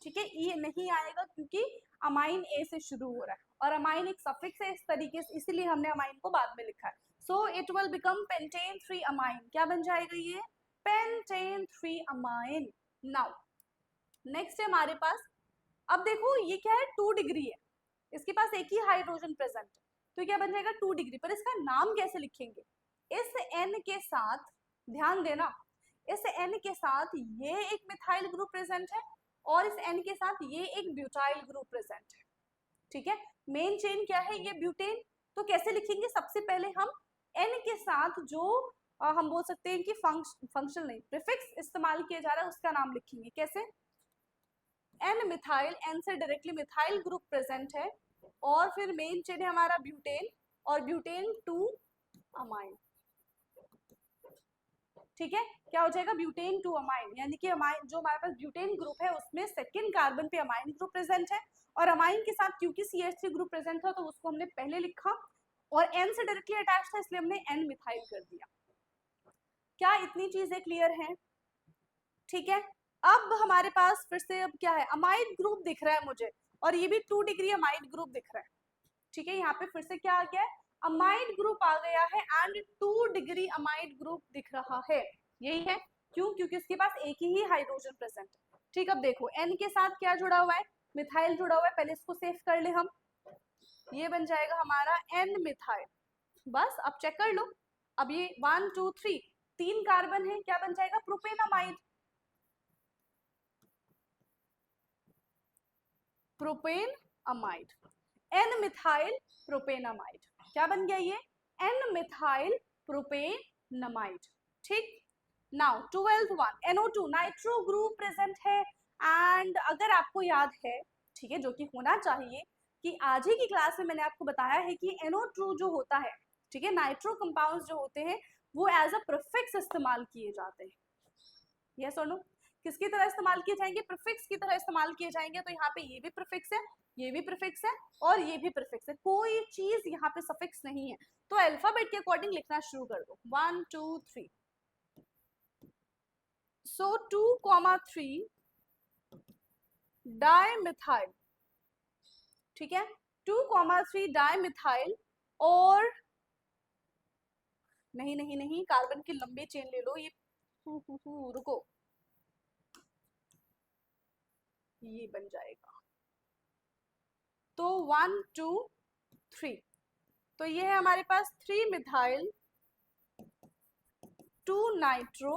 ठीक है, ई नहीं आएगा क्योंकि अमाइन ए से शुरू हो रहा है और अमाइन एक सफिक्स है, इस तरीके से इसीलिए हमने अमाइन को बाद में लिखा है। So it will become pentane 3 amine. क्या बन जाएगा ये? Pentane 3 amine. नाउ नेक्स्ट है हमारे पास, अब देखो ये क्या है, 2 डिग्री है, इसके पास एक ही हाइड्रोजन प्रेजेंट है, तो क्या बन जाएगा 2 डिग्री। पर इसका नाम कैसे लिखेंगे? इस n के साथ, ध्यान देना, इस n के साथ ये एक मिथाइल ग्रुप प्रेजेंट है और इस n के साथ ये एक ब्यूटाइल ग्रुप प्रेजेंट है। ठीक है, मेन चेन क्या है? ये ब्यूटेन। तो कैसे लिखेंगे? सबसे पहले हम n के साथ जो हम बोल सकते हैं कि फंक्शन नहीं, प्रीफिक्स इस्तेमाल किया जा रहा है, उसका नाम लिखेंगे। कैसे? n मिथाइल, n से डायरेक्टली मिथाइल ग्रुप प्रेजेंट है और फिर मेन चेन है हमारा ब्यूटेन और ब्यूटेन 2 अमाइन। ठीक है, क्या हो जाएगा? ब्यूटेन 2 अमाइन, यानी कि अमाइन जो हमारे पास ब्यूटेन ग्रुप है उसमें सेकंड कार्बन पे अमाइन ग्रुप प्रेजेंट है और अमाइन के साथ क्योंकि CH3 ग्रुप प्रेजेंट था तो उसको हमने पहले लिखा और n से डायरेक्टली अटैच था इसलिए हमने n मिथाइल कर दिया। क्या इतनी चीजें क्लियर हैं? ठीक है, अब हमारे पास फिर से अब क्या है, अमाइड ग्रुप दिख रहा है मुझे और ये भी 2 डिग्री अमाइड ग्रुप दिख रहा है। ठीक है, यहाँ पे फिर से क्या आ गया है, अमाइड ग्रुप आ गया है एंड 2 डिग्री अमाइड ग्रुप दिख रहा है। यही है, क्यों? क्योंकि इसके पास एक ही हाइड्रोजन प्रेजेंट है। ठीक, अब देखो n के साथ क्या जुड़ा हुआ है? मिथाइल जुड़ा हुआ है, पहले इसको सेव कर ले हम, ये बन जाएगा हमारा n मिथाइल। बस अब चेक कर लो, अब ये 1 2 3 3 कार्बन है, क्या बन जाएगा? Propanamide. Propane amide, n methyl propanamide. क्या बन गया ये? n methyl propanamide. ठीक, now 12th one, NO2 nitro group present है एंड अगर आपको याद है, ठीक है, जो कि होना चाहिए, कि आज ही की क्लास में मैंने आपको बताया है कि NO2 जो होता है, ठीक है, नाइट्रो कंपाउंड्स जो होते हैं वो एज अ प्रीफिक्स इस्तेमाल किए जाते हैं। यस और नो? किसकी तरह इस्तेमाल किए जाएंगे? प्रीफिक्स की तरह इस्तेमाल किए जाएंगे। तो यहाँ पे ये भी प्रीफिक्स है, ये भी प्रीफिक्स है और ये भी प्रीफिक्स है, कोई चीज यहाँ पे सफिक्स नहीं है। तो अल्फाबेट के अकॉर्डिंग लिखना शुरू कर दो, 1 2 3। सो 2,3 डाइमिथाइल। ठीक है, 2,3 डाइमिथाइल और नहीं नहीं नहीं, कार्बन की लंबी चेन ले लो, ये रुको, ये बन जाएगा। तो 1 2 3, तो ये है हमारे पास 3 मिथाइल 2 नाइट्रो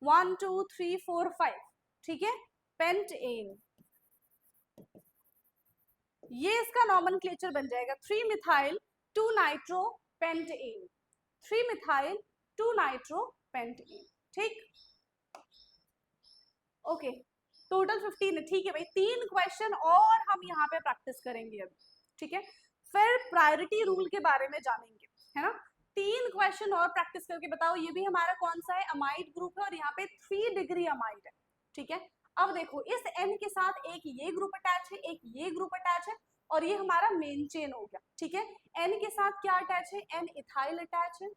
1 2 3 4 5। ठीक है, पेंटेन, ये इसका नॉमेनक्लेचर बन जाएगा 3 methyl 2 nitro pentane, 3 methyl 2 nitro pentane. ठीक, ओके, टोटल 15 है। ठीक है भाई, 3 क्वेश्चन और हम यहाँ पे प्रैक्टिस करेंगे अभी। ठीक है, फिर प्रायोरिटी रूल के बारे में जानेंगे, है ना। 3 क्वेश्चन और प्रैक्टिस करके बताओ, ये भी हमारा कौन सा है? अमाइड ग्रुप है और यहाँ पे 3 डिग्री अमाइड है। ठीक है, अब देखो इस n के साथ एक ये ग्रुप अटैच है, एक ये ग्रुप अटैच है और ये हमारा मेन चेन हो गया। ठीक है, n के साथ क्या अटैच है? n इथाइल अटैच है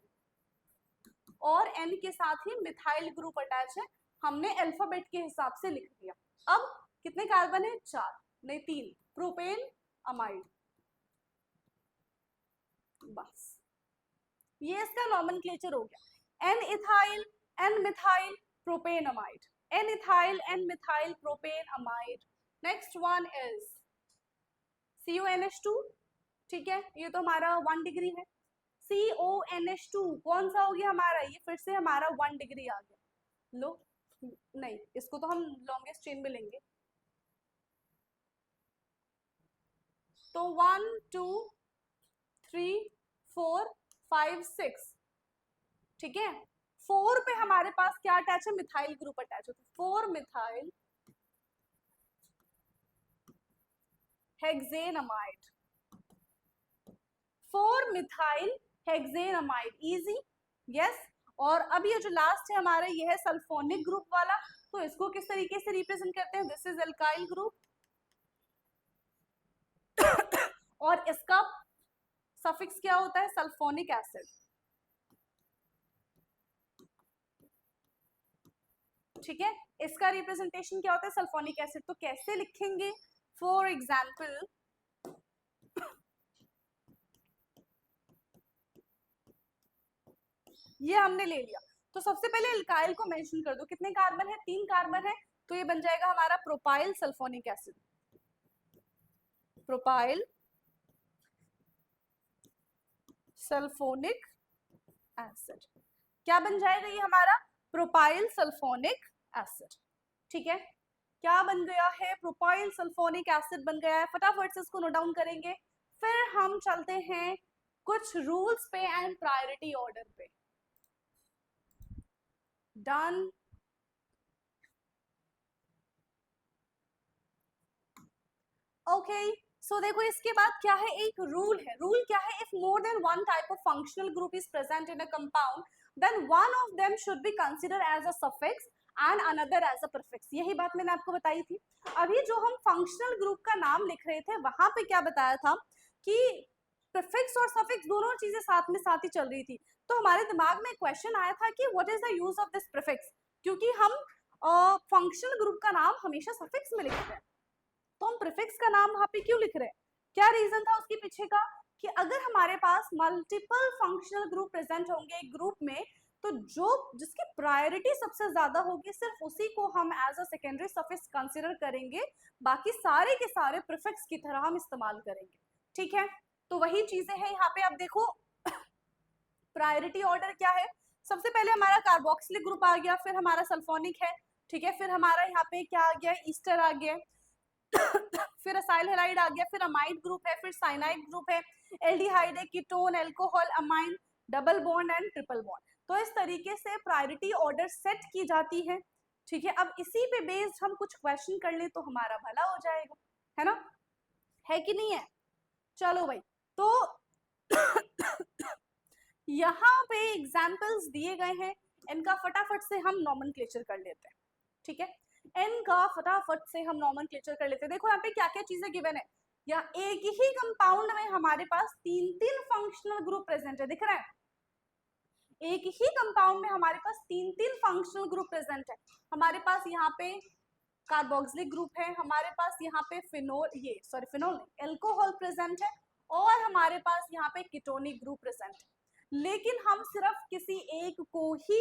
और n के साथ ही मिथाइल ग्रुप अटैच है। हमने अल्फाबेट के हिसाब से लिख दिया। अब कितने कार्बन है? 4 नहीं 3, प्रोपेन अमाइड। बस ये इसका नॉमेनक्लेचर हो गया, n ethyl n methyl propane amide, n ethyl n methyl propane amide. Next one is CONH2। ठीक है, ये तो हमारा 1 डिग्री है। CONH2 कौन सा हो गया हमारा? ये फिर से हमारा 1 डिग्री आ गया। लो, नहीं इसको तो हम लॉन्गेस्ट चेन में लेंगे। तो 1 2 3 4 5 6। ठीक है, 4 पे हमारे पास क्या अटैच है? मिथाइल ग्रुप अटैच होता है, 4 methyl hexanamide, 4 methyl hexanamide. Easy, yes. और अब ये जो लास्ट है हमारा, ये है सल्फोनिक ग्रुप वाला, तो इसको किस तरीके से रिप्रेजेंट करते हैं? दिस इज अल्काइल ग्रुप और इसका सफिक्स क्या होता है? Sulphonic acid. ठीक है, इसका रिप्रेजेंटेशन क्या होता है, सल्फोनिक एसिड। तो कैसे लिखेंगे, फॉर एग्जाम्पल ये हमने ले लिया, तो सबसे पहले एल्काइल को मेंशन कर दो, कितने कार्बन है, 3 कार्बन है, तो ये बन जाएगा हमारा propyl sulphonic acid, propyl sulphonic acid. क्या बन जाएगा ये हमारा, प्रोपाइल सल्फोनिक एसिड। ठीक है, क्या बन गया है, प्रोपाइल सल्फोनिक एसिड बन गया है। फटाफट से इसको नोट डाउन करेंगे, फिर हम चलते हैं कुछ रूल्स पे एंड प्रायोरिटी ऑर्डर पे। डन। ओके, सो देखो इसके बाद क्या है, एक रूल है। रूल क्या है, if more than one type of functional group is present in a compound, then one of them should be consider as a suffix and another as a prefix. यही बात मैंने आपको बताई थी। अभी जो हम फंक्शनल ग्रुप का नाम लिख रहे थे, वहां पे क्या बताया था कि प्रीफिक्स और सफिक्स दोनों चीजें साथ ही चल रही थी। तो हमारे दिमाग में क्वेश्चन आया था कि what is the use of this prefix, क्योंकि हम फंक्शनल ग्रुप का नाम हमेशा सफिक्स में लिखते हैं, तो हम प्रीफिक्स का नाम वहां पे क्यों लिख रहे हैं। क्या रीजन था उसके पीछे का, कि अगर हमारे पास मल्टीपल फंक्शनल ग्रुप प्रेजेंट होंगे एक ग्रुप में, तो जो जिसकी प्रायोरिटी सबसे ज्यादा होगी, सिर्फ उसी को हम as a secondary suffix consider करेंगे, बाकी सारे के सारे प्रीफिक्स की तरह हम इस्तेमाल करेंगे। ठीक है, तो वही चीजें हैं यहाँ पे। आप देखो प्रायोरिटी ऑर्डर क्या है, सबसे पहले हमारा कार्बोक्सिलिक ग्रुप आ गया, फिर हमारा सल्फोनिक है, ठीक है, फिर हमारा यहाँ पे क्या आ गया, ईस्टर आ गया फिर असाइल हैलाइड आ गया, फिर अमाइड ग्रुप है, फिर साइनाइड ग्रुप है, एल्डिहाइड है, ketone, alcohol, amine, double bond and triple bond. तो इस तरीके से प्रायोरिटी ऑर्डर सेट की जाती है। ठीक है, अब इसी पे बेस्ड हम कुछ क्वेश्चन कर ले तो हमारा भला हो जाएगा, है ना, है कि नहीं है। चलो भाई, तो यहाँ पे एग्जाम्पल्स दिए गए हैं, इनका फटाफट से हम नॉमेनक्लेचर कर लेते हैं। ठीक है, इनका फटाफट से हम नॉमेनक्लेचर कर लेते हैं। देखो यहाँ पे क्या क्या चीजें गिवन है, या एक ही कंपाउंड में हमारे पास 3 फंक्शनल ग्रुप प्रेजेंट है, दिख रहा है, एक ही कंपाउंड में हमारे पास 3 फंक्शनल ग्रुप प्रेजेंट है। हमारे पास यहाँ पे कार्बोक्सिलिक ग्रुप है, हमारे पास यहाँ पे फिनोल, ये सॉरी फिनोल नहीं, एल्कोहल प्रेजेंट है, और हमारे पास यहाँ पे कीटोनिक ग्रुप प्रेजेंट है। लेकिन हम सिर्फ किसी एक को ही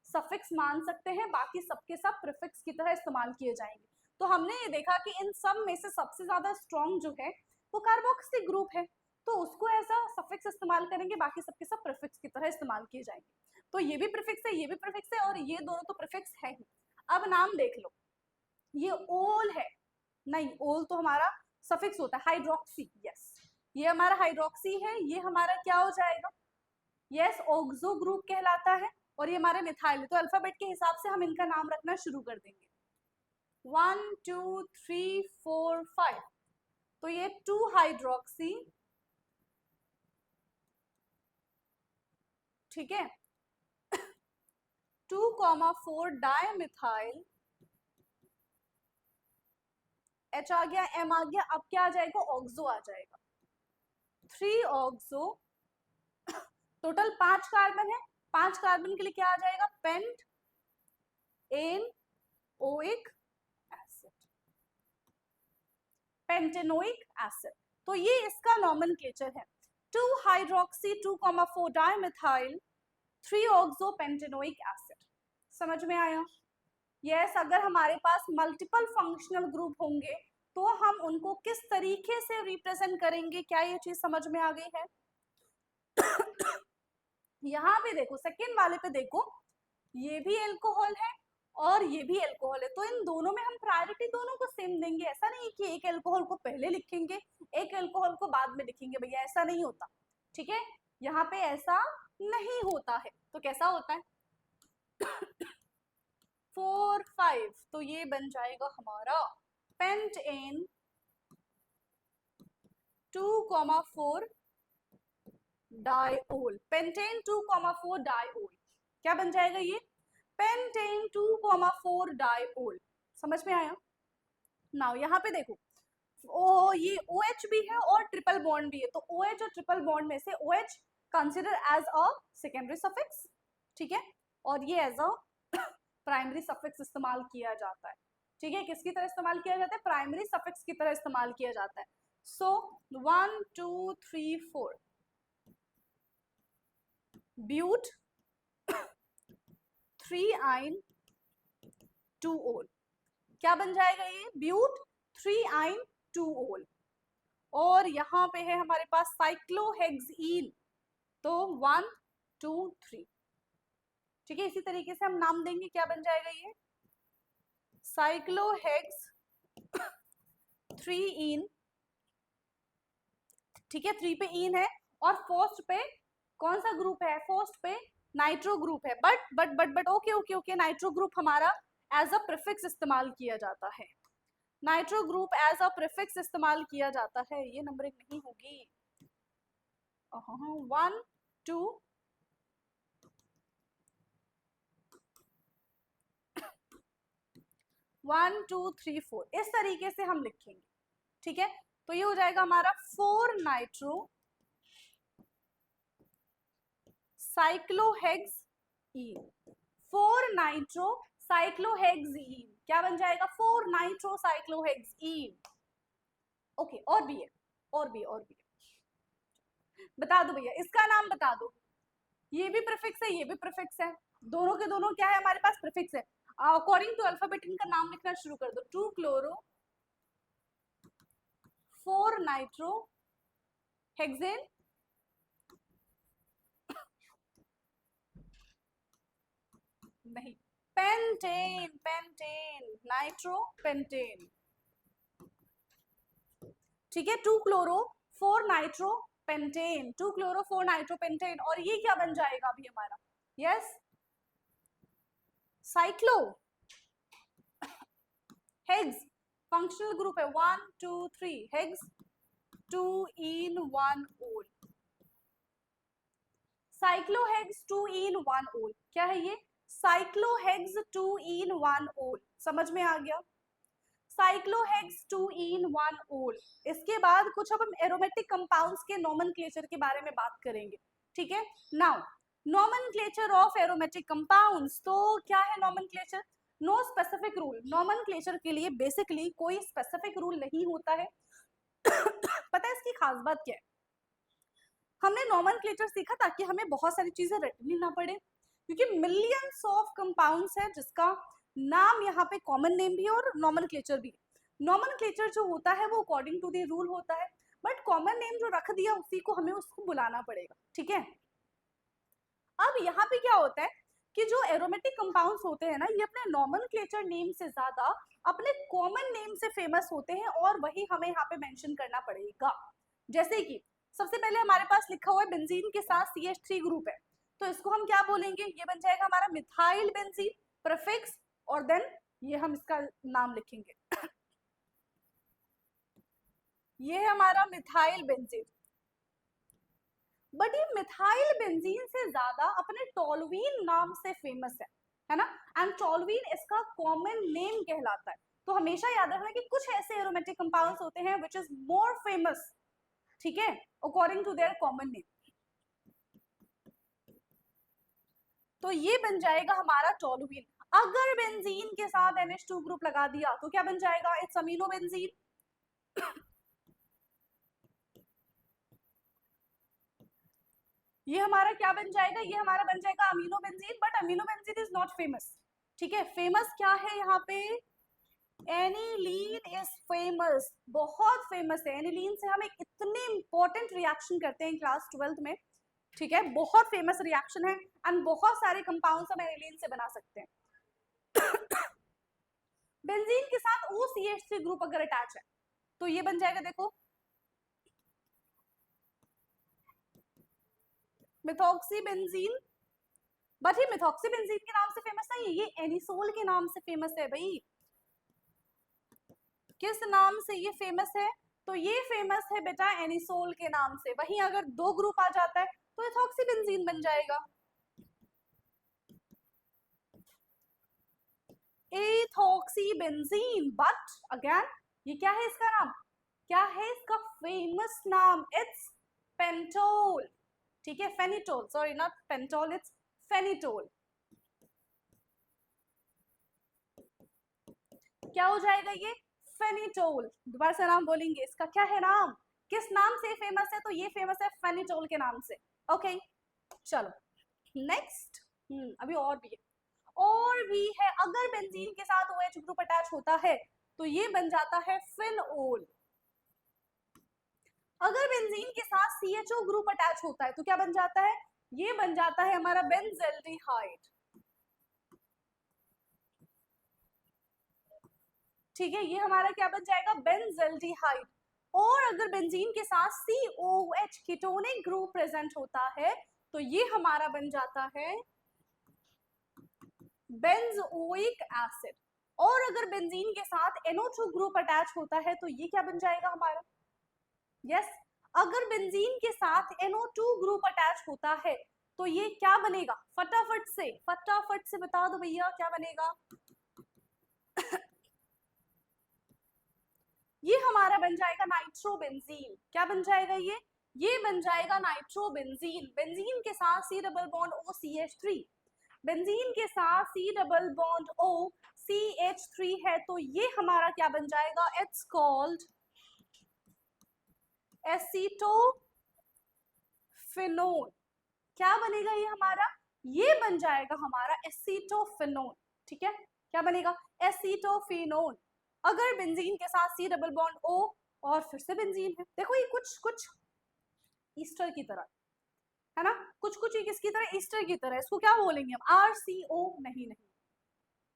सफिक्स मान सकते हैं, बाकी सबके सब प्रीफिक्स की तरह इस्तेमाल किए जाएंगे। तो हमने ये देखा कि इन सब में से सबसे ज्यादा स्ट्रॉन्ग जो है वो कार्बोक्सिलिक ग्रुप है, तो उसको ऐसा सफिक्स इस्तेमाल करेंगे, बाकी सबके सब प्रीफिक्स की तरह इस्तेमाल किए जाएंगे। तो ये भी प्रीफिक्स है, ये भी प्रीफिक्स है, और ये दोनों तो प्रीफिक्स है ही। अब नाम देख लो, ये ओल है, नहीं ओल तो हमारा सफिक्स होता है, हाइड्रोक्सी, यस ये हमारा हाइड्रोक्सी है, ये हमारा क्या हो जाएगा, यस ऑक्सो ग्रुप कहलाता है, और ये हमारे मिथाइल। तो अल्फाबेट के हिसाब से हम इनका नाम रखना शुरू कर देंगे, 1 2 3 4 5। तो ये 2 हाइड्रोक्सी, ठीक है, 2,4 डायमिथाइल, H आ गया, M आ गया, अब क्या आ जाएगा, ऑक्सो आ जाएगा, 3 ऑक्सो। टोटल 5 कार्बन है, 5 कार्बन के लिए क्या आ जाएगा, pentanoic acid, pentanoic acid. तो ये इसका नॉमेनक्लेचर है, 2 hydroxy 2,4 dimethyl 3 oxo pentanoic acid. समझ में आया। यस, अगर हमारे पास मल्टीपल फंक्शनल ग्रुप होंगे तो हम उनको किस तरीके से रिप्रेजेंट करेंगे, क्या ये चीज समझ में आ गई है। यहाँ पे देखो, सेकेंड वाले पे देखो, ये भी एल्कोहल है और ये भी एल्कोहल है, तो इन दोनों में हम प्रायोरिटी दोनों को सेम देंगे। ऐसा नहीं कि एक एल्कोहल को पहले लिखेंगे, एक एल्कोहल को बाद में लिखेंगे, भैया ऐसा नहीं होता। ठीक है, यहाँ पे ऐसा नहीं होता है, तो कैसा होता है 4 5, तो ये बन जाएगा हमारा पेंटेन 2,4 डाइओल, पेंटेन 2,4 डाइओल। क्या बन जाएगा ये, पेंटेन 2,4 डाइओल। समझ में आया। नाउ यहाँ पे देखो, ओ ये OH भी है और ट्रिपल बॉन्ड भी है, तो OH और ट्रिपल बॉन्ड में से OH consider as a secondary suffix, ठीक है, और ये एज अ प्राइमरी सफिक्स इस्तेमाल किया जाता है। ठीक है, किसकी तरह इस्तेमाल किया जाता है? प्राइमरी सफिक्स की तरह इस्तेमाल किया जाता है। सो 1 2 3 4 ब्यूट 3 आइन 2 ओल। क्या बन जाएगा ये? ब्यूट 3 आइन 2 ओल। और यहाँ पे है हमारे पास साइक्लोहेक्सीन, तो 1 2 3। ठीक है, इसी तरीके से हम नाम देंगे, क्या बन जाएगा ये? साइक्लोहेक्स 3 इन। ठीक है, 3 पे इन है और फर्स्ट पे कौन सा ग्रुप है? फर्स्ट पे नाइट्रो ग्रुप है। But okay okay okay, nitro group हमारा एज अ प्रीफिक्स इस्तेमाल किया जाता है। Nitro group as a prefix इस्तेमाल किया जाता है। ये नंबरिंग नहीं होगी। 1 2 1 2 3 4 इस तरीके से हम लिखेंगे। ठीक है, तो ये हो जाएगा हमारा 4 नाइट्रो साइक्लोहेक्सीन। 4 नाइट्रो साइक्लोहेक्सीन क्या बन जाएगा? 4 नाइट्रो साइक्लोहेक्सीन। ओके, और भी है, और भी है। बता दो भैया, इसका नाम बता दो। ये भी प्रीफिक्स है, ये भी प्रीफिक्स है, दोनों के दोनों क्या है हमारे पास? प्रीफिक्स है। अकॉर्डिंग टू अल्फाबेट इनका नाम लिखना शुरू कर दो। 2 क्लोरो 4 नाइट्रो हेक्सेन नहीं, पेंटेन, पेंटेन, नाइट्रो पेंटेन। ठीक है, 2 chloro 4 nitro pentane, 2 chloro 4 nitro pentane. और ये क्या बन जाएगा अभी हमारा? Yes, cyclo hex functional group है। 1 2 3 हेक्स 2 इन 1 ओल। साइक्लोहेक्स 2 इन 1 ओल क्या है ये? साइक्लोहेक्स 2 इन 1 ओल। समझ में आ गया? साइक्लोहेक्स 2 इन 1 ओल। इसके बाद कुछ अब हम एरोमेटिक कंपाउंड्स के नोमेनक्लेचर के बारे में बात करेंगे। ठीक है, now nomenclature of aromatic compounds. तो क्या है nomenclature? No specific rule. Nomenclature के लिए बेसिकली कोई स्पेसिफिक रूल नहीं होता है। पता है इसकी खास बात क्या है? हमने नोमेनक्लेचर सीखा ताकि हमें बहुत सारी चीजें रटनी ना पड़े, क्योंकि मिलियंस ऑफ कंपाउंड्स है जिसका नाम यहाँ पे कॉमन नेम भी है और नोमेनक्लेचर भी। नोमेनक्लेचर जो होता है वो अकॉर्डिंग टू द रूल होता है, बट कॉमन नेम जो रख दिया उसी को हमें उसको बुलाना पड़ेगा। ठीक है, अब यहाँ पे क्या होता है कि जो एरोमेटिक कंपाउंड्स होते हैं ना, ये अपने नोमेनक्लेचर नेम से ज्यादा अपने कॉमन नेम से फेमस होते हैं, और वही हमें यहाँ पे मेंशन करना पड़ेगा। जैसे कि सबसे पहले हमारे पास लिखा हुआ है बेंजीन के साथ CH3 ग्रुप है, तो इसको हम क्या बोलेंगे? ये बन जाएगा हमारा मिथाइल बेंजीन प्रीफिक्स, और देन ये हम इसका नाम लिखेंगे। ये है हमारा मिथाइल बेंजीन। बट ये मिथाइल बेंजीन से ज्यादा अपने टोलुइन नाम से फेमस है ना? एंड टोलुइन इसका कॉमन नेम कहलाता है। तो हमेशा याद रखना कि कुछ ऐसे एरोमेटिक कंपाउंड्स होते हैं व्हिच इज मोर फेमस, ठीक है, according to their common name. तो ये बन जाएगा हमारा टोलुइन। अगर बेंजीन के साथ NH2 ग्रुप लगा दिया तो क्या बन जाएगा? It's amino benzene. ये हमारा क्या बन जाएगा? ये हमारा बन जाएगा amino benzene, but amino benzene is not famous. ठीक है, फेमस क्या है यहाँ पे? एनिलीन इज फेमस, बहुत फेमस है। एनिलीन से हम एक इतने इंपॉर्टेंट रिएक्शन करते हैं क्लास 12th में। ठीक है, बहुत फेमस रिएक्शन है एंड बहुत सारे कंपाउंड्स हम एनिलीन से बना सकते हैं। बेंजीन के साथ OCH3 ग्रुप अगर अटैच है तो ये बन जाएगा, देखो, मिथॉक्सी बेंजीन। बट ये मिथॉक्सी बेंजीन के नाम से फेमस नहीं है, ये एनिसोल के नाम से फेमस है भाई। किस नाम से ये फेमस है? तो ये फेमस है बेटा एनिसोल के नाम से। वहीं अगर 2 ग्रुप आ जाता है तो इथॉक्सी बेंजीन बन जाएगा, इथॉक्सी बेंजीन। बट अगेन ये क्या है इसका नाम? क्या है इसका फेमस नाम? इट्स पेंटोल। ठीक है, फेनिटोल, सॉरी नॉट पेंटोल, इट्स फेनिटोल। क्या हो जाएगा ये? फेनिटोल। दोबारा से नाम बोलेंगे, इसका क्या है नाम, किस नाम से फेमस है? तो ये फेमस है फेनिटोल के नाम से। ओके चलो नेक्स्ट। अभी और भी है, और भी है। अगर बेंजीन के साथ OH ग्रुप अटैच होता है तो ये बन जाता है फिनोल। अगर बेंजीन के साथ CHO ग्रुप अटैच होता है तो क्या बन जाता है? ये बन जाता है हमारा बेंजेल्डिहाइड। ठीक है, ये हमारा क्या बन जाएगा? बेंजेल्डिहाइड। और अगर बेंजीन के साथ COH कीटोनिक ग्रुप प्रेजेंट होता है तो ये हमारा बन जाता है बेंजोइक एसिड। और अगर बेंजीन के साथ NO2 ग्रुप अटैच होता है तो ये क्या बन जाएगा हमारा? यस, अगर बेंजीन के साथ NO2 ग्रुप अटैच होता है तो ये क्या बनेगा? फटाफट से बता दो भैया, क्या बनेगा? ये हमारा बन जाएगा नाइट्रोबेंजीन। क्या बन जाएगा ये बन जाएगा नाइट्रोबेंजीन। बेंजीन के साथ C double bond O CH3, benzene के साथ C double bond O CH3 है तो ये हमारा क्या बन जाएगा? It's called acetophenone. क्या बनेगा ये हमारा? ये बन जाएगा हमारा एसीटोफिनोन। ठीक है, क्या बनेगा? एसीटोफिनोन। अगर बेंजीन के साथ C डबल बॉन्ड O और फिर से बेंजीन है, देखो ये कुछ ईस्टर की तरह है ना, कुछ ये किसकी तरह? ईस्टर की तरह। इसको क्या बोलेंगे हम? RCO। नहीं,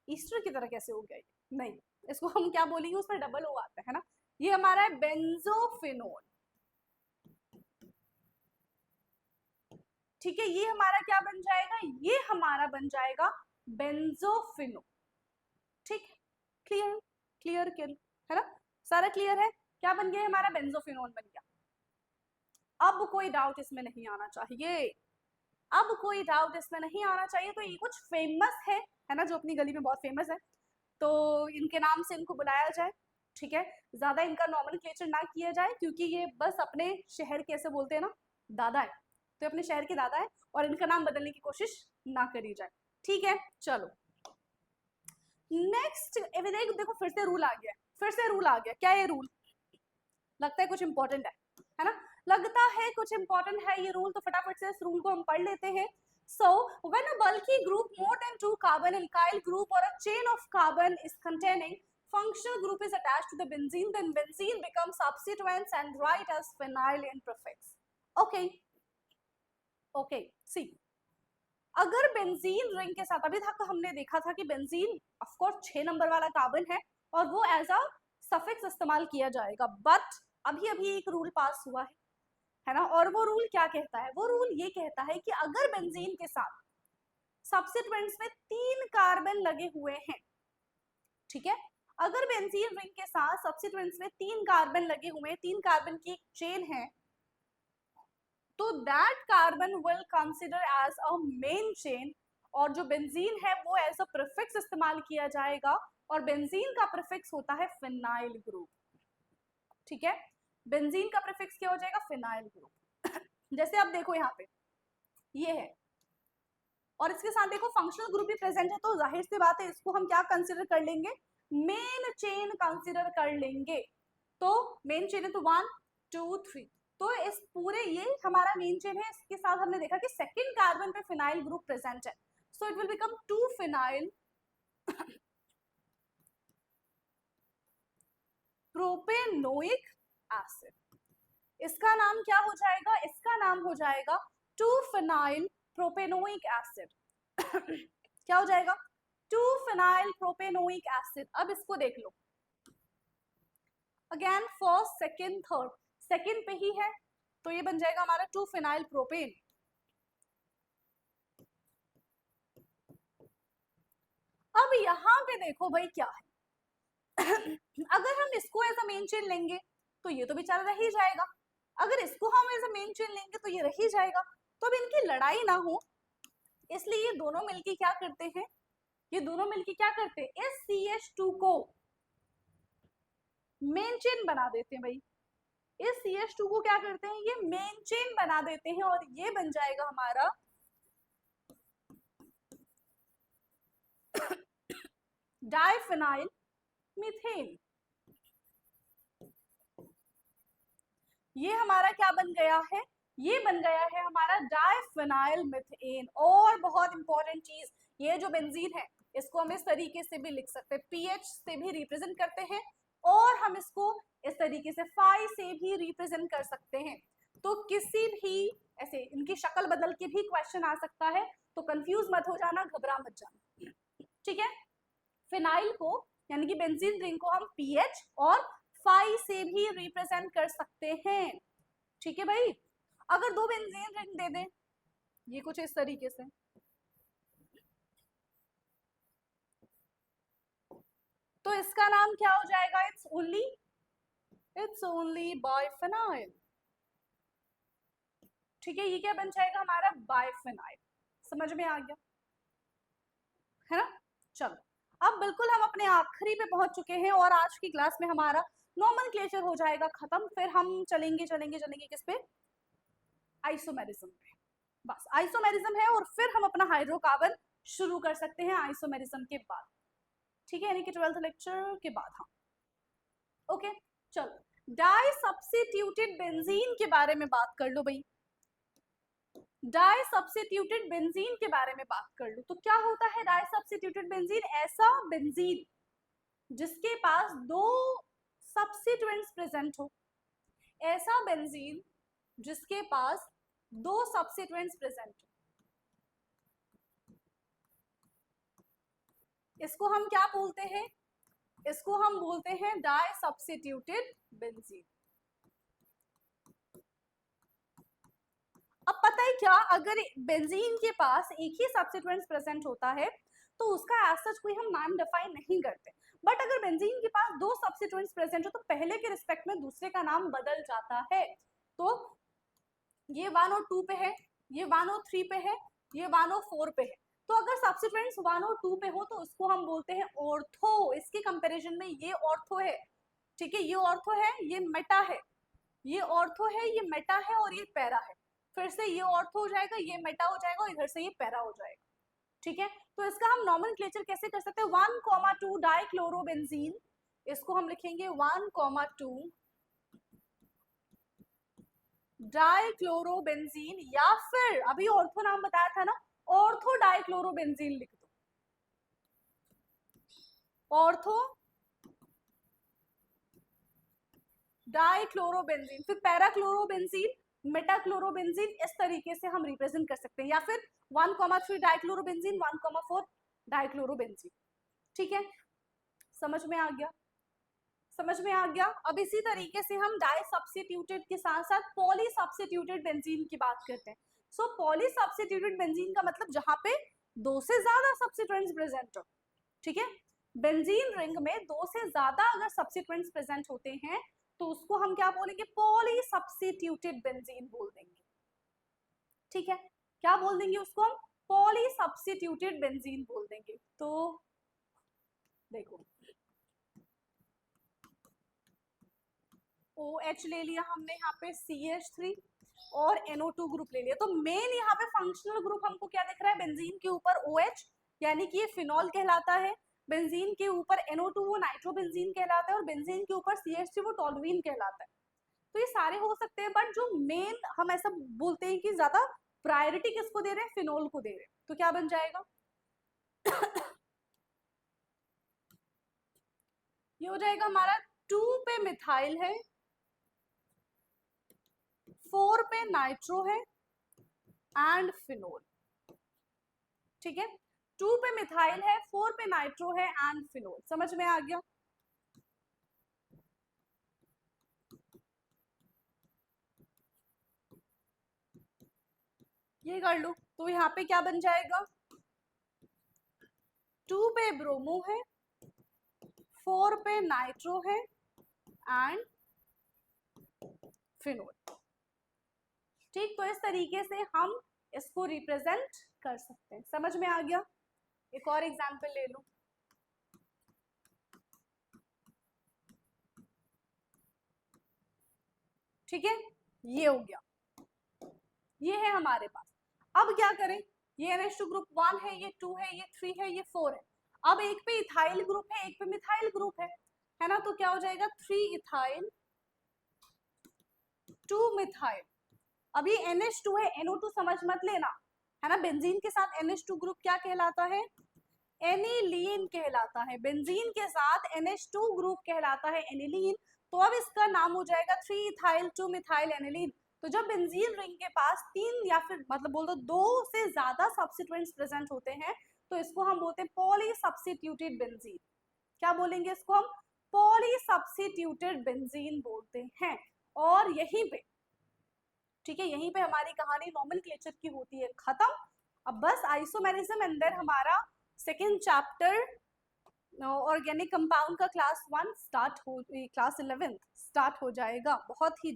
ईस्टर की तरह कैसे हो गया ये? नहीं, इसको हम क्या बोलेंगे? उसमें डबल O आता है ना। ये हमारा है बेंजोफिनोन। ठीक है, ये हमारा क्या बन जाएगा? ये हमारा बन जाएगा बेंजोफिनो। ठीक, क्लियर क्लियर है ना, सारा क्लियर है। क्या बन गया हमारा? बेंजोफिनोन बन गया। अब कोई डाउट इसमें नहीं आना चाहिए, अब कोई डाउट इसमें नहीं आना चाहिए। तो ये कुछ फेमस है ना, जो अपनी गली में बहुत फेमस है, तो इनके नाम से इनको बुलाया जाए। ठीक है, ज्यादा इनका नॉमेनक्लेचर ना किया जाए क्योंकि ये बस अपने शहर के, ऐसे बोलते हैं ना, दादा है, तो अपने शहर के दादा है, और इनका नाम बदलने की कोशिश ना करी जाए। ठीक है, चलो नेक्स्ट। देखो फिर से रूल आ गया, फिर से रूल आ गया। क्या ये रूल? लगता है कुछ इंपॉर्टेंट है ना, लगता है कुछ इंपॉर्टेंट है ये रूल। तो फटाफट से इस रूल को हम पढ़ लेते हैं। So when a bulky group more than 2 carbon alkyl group or a chain of carbon is containing functional group is attached to the benzene, then benzene becomes substituents and write as phenyl in prefix. Okay, see, अगर benzene ring के साथ, अभी तक हमने देखा था कि benzene of course 6 number वाला कार्बन है और वो एज अ सफिक्स इस्तेमाल किया जाएगा, बट अभी अभी एक रूल पास हुआ है ना। और वो रूल क्या कहता है? वो रूल ये कहता है कि अगर बेंजीन के साथ सब्स्टिट्यूएंट्स में 3 कार्बन लगे हुए हैं, ठीक है, अगर बेंजीन रिंग के साथ सब्स्टिट्यूएंट्स में 3 कार्बन लगे हुए हैं, 3 कार्बन की एक चेन है, तो that carbon will consider as a main chain, और जो बेंजीन है वो एज अ प्रीफिक्स इस्तेमाल किया जाएगा, और बेंजीन का प्रीफिक्स होता है फिनाइल ग्रुप। ठीक है, बेंजीन का प्रीफिक्स क्या हो जाएगा? Phenyl group. जैसे अब देखो यहाँ पे ये है, और इसके साथ देखो फंक्शनल ग्रुप भी प्रेजेंट है, तो जाहिर सी बात है इसको हम क्या कंसिडर कर लेंगे? मेन चेन कंसिडर कर लेंगे। तो मेन चेन है तो 1 2 3, तो इस पूरे ये हमारा मेन चेन है। इसके साथ हमने देखा कि सेकंड कार्बन पे फिनाइल ग्रुप प्रेजेंट है, so it will become 2 phenyl propanoic acid. इसका नाम क्या हो जाएगा? इसका नाम हो जाएगा 2 फिनाइल प्रोपेनोइक एसिड। क्या हो जाएगा? 2 फिनाइल प्रोपेनोइक एसिड। अब इसको देख लो, again first second third, second पे ही है, तो ये बन जाएगा हमारा 2 फिनाइल प्रोपेन। अब यहाँ पे देखो भाई क्या है, अगर हम इसको एज अ मेन चेन लेंगे तो ये तो बेचारा रह ही जाएगा, अगर इसको हम एज अ मेन चेन लेंगे तो ये रह ही जाएगा। तो अब इनकी लड़ाई ना हो इसलिए ये दोनों मिलके क्या करते हैं? ये दोनों मिलके क्या करते हैं? इस CH2 को मेन चेन बना देते हैं भाई। इस CH2 को क्या करते हैं? ये मेन चेन बना देते हैं, और ये बन जाएगा हमारा डाइफिनाइल मीथेन। ये हमारा क्या बन गया है, ये बन गया है हमारा डाइफेनाइल मीथेन। और बहुत इंपॉर्टेंट चीज, ये जो बेंजीन है इसको हम इस तरीके से भी लिख सकते हैं, पीएच से भी रिप्रेजेंट करते हैं, और हम इसको इस तरीके से फाई से भी रिप्रेजेंट कर सकते हैं। तो किसी भी ऐसे इनकी शक्ल बदल के भी क्वेश्चन आ सकता है, तो कंफ्यूज मत हो जाना, घबरा मत जाना, ठीक है। फिनाइल को यानी कि बेंजीन रिंग को हम पीएच और फाई से भी रिप्रेजेंट कर सकते हैं, ठीक है भाई। अगर दो बेंजीन रिंग दे दें ये कुछ इस तरीके से, तो इसका नाम क्या हो जाएगा, इट्स ओनली बाइफेनाइल, ठीक है। ये क्या बन जाएगा हमारा, बाइफेनाइल। समझ में आ गया है ना। चलो अब बिल्कुल हम अपने आखिरी पे पहुंच चुके हैं, और आज की क्लास में हमारा नॉमेनक्लेचर हो जाएगा खत्म, फिर हम चलेंगे चलेंगे चलेंगे किस पे, आइसोमेरिज्म पे। बस आइसोमेरिज्म है, और फिर हम अपना हाइड्रोकार्बन शुरू कर सकते हैं आइसोमेरिज्म के बाद, ठीक है, यानी कि 12th लेक्चर के बाद। हाँ ओके चलो डाई सब्स्टिट्यूटेड बेंजीन के बारे में बात कर लो भाई, डाई सब्स्टिट्यूटेड बेंजीन के बारे में बात कर लो। तो क्या होता है डाई सब्स्टिट्यूटेड बेंजीन, ऐसा बेंजीन जिसके पास दो सब्स्टिट्यूएंट्स प्रेजेंट हो, ऐसा बेंजीन जिसके पास दो सब्स्टिट्यूएंट्स प्रेजेंट हो, इसको हम क्या बोलते हैं, इसको हम बोलते हैं डाई सब्स्टिट्यूटेड बेंजीन। अब पता है क्या, अगर बेंजीन के पास एक ही सब्स्टिट्यूएंट्स प्रेजेंट होता है तो उसका एज सच कोई हम नाम डिफाइन नहीं करते, बट अगर बेंजीन के पास दो सब्स्टिट्यूएंट्स प्रेजेंट हो तो पहले के रिस्पेक्ट में दूसरे का नाम बदल जाता है। तो ये 1 और 2 पे है, ये 1 और 3 पे है, ये 1 और 4 पे है, तो अगर सब्स्टिट्यूएंट्स 1 और 2 पे हो तो उसको हम बोलते हैं ऑर्थो। इसके कंपैरिजन में ये ऑर्थो है, ठीक है, ये ऑर्थो है, ये मेटा है, ये ऑर्थो है, ये मेटा है, और ये पैरा है। फिर से ये ऑर्थो हो जाएगा, ये मेटा हो जाएगा, और इधर से ये पैरा हो जाएगा, ठीक है। तो इसका हम नॉमेनक्लेचर कैसे कर सकते हैं, 1,2 डाइक्लोरोबेंजीन, इसको हम लिखेंगे 1,2 डाइक्लोरोबेंजीन, या फिर अभी ऑर्थो नाम बताया था ना, ऑर्थो डाइक्लोरोबेंजीन लिख दो, ऑर्थो डाइक्लोरोबेंजीन। फिर पैराक्लोरोबेंजीन, मेटाक्लोरोबेंजीन, इस तरीके से हम रिप्रेजेंट कर सकते हैं, या फिर 1,3 डाइक्लोरोबेंजीन, 1,4 डाइक्लोरोबेंजीन, ठीक है। समझ में आ गया, समझ में आ गया। अब इसी तरीके से हम डाई सब्स्टिट्यूटेड के साथ साथ पॉली सब्स्टिट्यूटेड बेंजीन की बात करते हैं। सो पॉली सब्स्टिट्यूटेड बेंजीन का मतलब जहां पे दो से ज्यादा सब्स्टिट्यूएंट्स प्रेजेंट हो, ठीक है। बेंजीन रिंग में दो से ज्यादा अगर सब्स्टिट्यूएंट्स प्रेजेंट होते हैं तो उसको हम क्या बोलेंगे, पॉली सब्स्टिट्यूटेड बेंजीन बोल देंगे, ठीक है। क्या बोल देंगे उसको हम, पॉली सब्स्टिट्यूटेड बेंजीन बोल देंगे। तो देखो OH ले लिया हमने यहाँ पे, CH3 और NO2 ग्रुप ले लिया, तो मेन यहाँ पे फंक्शनल ग्रुप हमको क्या दिख रहा है, बेंजीन के ऊपर OH यानी कि ये फिनॉल कहलाता है, बेंजीन के ऊपर NO2 वो नाइट्रोबेंजीन कहलाता है, और बेंजीन के ऊपर CH3 वो टॉलुईन कहलाता है। तो ये सारे हो सकते हैं, बट जो मेन हम ऐसा बोलते हैं कि ज्यादा प्रायोरिटी किसको दे रहे हैं, फिनॉल को दे रहे हैं, तो क्या बन जाएगा ये हो जाएगा हमारा 2 पे मिथाइल है, 4 पे नाइट्रो है, एंड फिनोल, ठीक है। 2 पे मिथाइल है, 4 पे नाइट्रो है, एंड फिनोल। समझ में आ गया। ये कर लो, तो यहाँ पे क्या बन जाएगा, 2 पे ब्रोमो है, 4 पे नाइट्रो है, एंड फिनोल, ठीक। तो इस तरीके से हम इसको रिप्रेजेंट कर सकते हैं। समझ में आ गया। एक और एग्जांपल ले लो, ठीक है, ये हो गया, ये है हमारे पास। अब क्या करें, ये NH2 ग्रुप 1 है, ये 2 है, ये 3 है, ये 4 है। अब एक पे इथाइल ग्रुप है, एक पे मिथाइल ग्रुप है ना, तो क्या हो जाएगा 3 इथाइल 2 मिथाइल। अभी NH2 है, NO2 समझ मत लेना, है ना। बेंजीन के साथ NH2 ग्रुप क्या कहलाता है, एनिलीन कहलाता है। बेंजीन के साथ NH2 ग्रुप कहलाता है एनिलीन। तो अब इसका नाम हो जाएगा 3 इथाइल 2 मिथाइल एनिलीन। तो जब बेंजीन रिंग के पास 3 या फिर मतलब बोल दो 2 से ज्यादा सब्स्टिट्यूएंट्स प्रेजेंट होते हैं तो इसको हम बोलते हैं पॉली सब्स्टिट्यूटेड बेंजीन। क्या बोलेंगे इसको हम, पॉली सब्स्टिट्यूटेड बेंजीन बोलते हैं। और यहीं पे, ठीक है, यहीं पे हमारी कहानी नोमेनक्लेचर की होती है खत्म। अब बस आइसोमेरिज्म एंड देन हमारा सेकेंड चैप्टर ऑर्गेनिक कंपाउंड का क्लास 1 स्टार्ट हो, क्लास 11 स्टार्ट हो जाएगा बहुत ही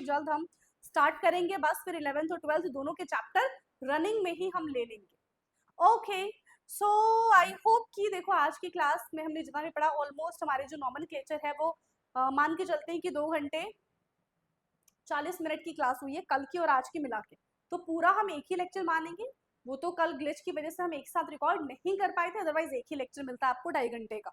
जल्द हम स्टार्ट करेंगे। बस फिर 11th और 12th दोनों के चैप्टर रनिंग में ही हम ले लेंगे। ओके, सो आई होप कि देखो आज की क्लास में हमने जितना भी पढ़ा ऑलमोस्ट हमारे जो नोमेनक्लेचर है वो मान के चलते हैं कि 2 घंटे 40 मिनट की क्लास हुई है कल की और आज की मिला के। तो पूरा हम एक ही लेक्चर मानेंगे, वो तो कल ग्लिच की वजह से हम एक साथ रिकॉर्ड नहीं कर पाए थे, अदरवाइज एक ही लेक्चर मिलता है आपको 2.5 घंटे का।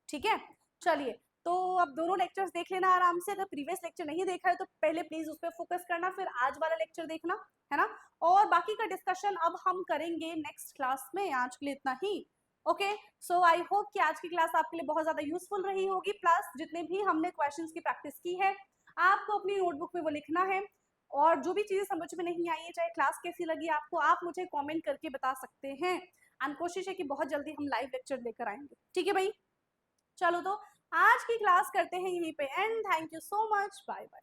ठीक है, चलिए तो अब दोनों लेक्चर्स देख लेना आराम से। अगर प्रीवियस लेक्चर नहीं देखा है तो पहले प्लीज उस पर फोकस करना, फिर आज वाला लेक्चर देखना, है ना। और बाकी का डिस्कशन अब हम करेंगे नेक्स्ट क्लास में। आज के लिए इतना ही। ओके, सो आई होप कि आज की क्लास आपके लिए बहुत ज्यादा यूजफुल रही होगी। प्लस जितने भी हमने क्वेश्चंस की प्रैक्टिस की है आपको अपनी नोटबुक में वो लिखना है। और जो भी चीजें समझ में नहीं आई है, चाहे क्लास कैसी लगी आपको, आप मुझे कमेंट करके बता सकते हैं। एंड कोशिश है कि बहुत जल्दी हम लाइव लेक्चर लेकर आएंगे। ठीक है भाई, चलो तो आज की क्लास करते हैं यहीं पे end. Thank you so much, bye bye.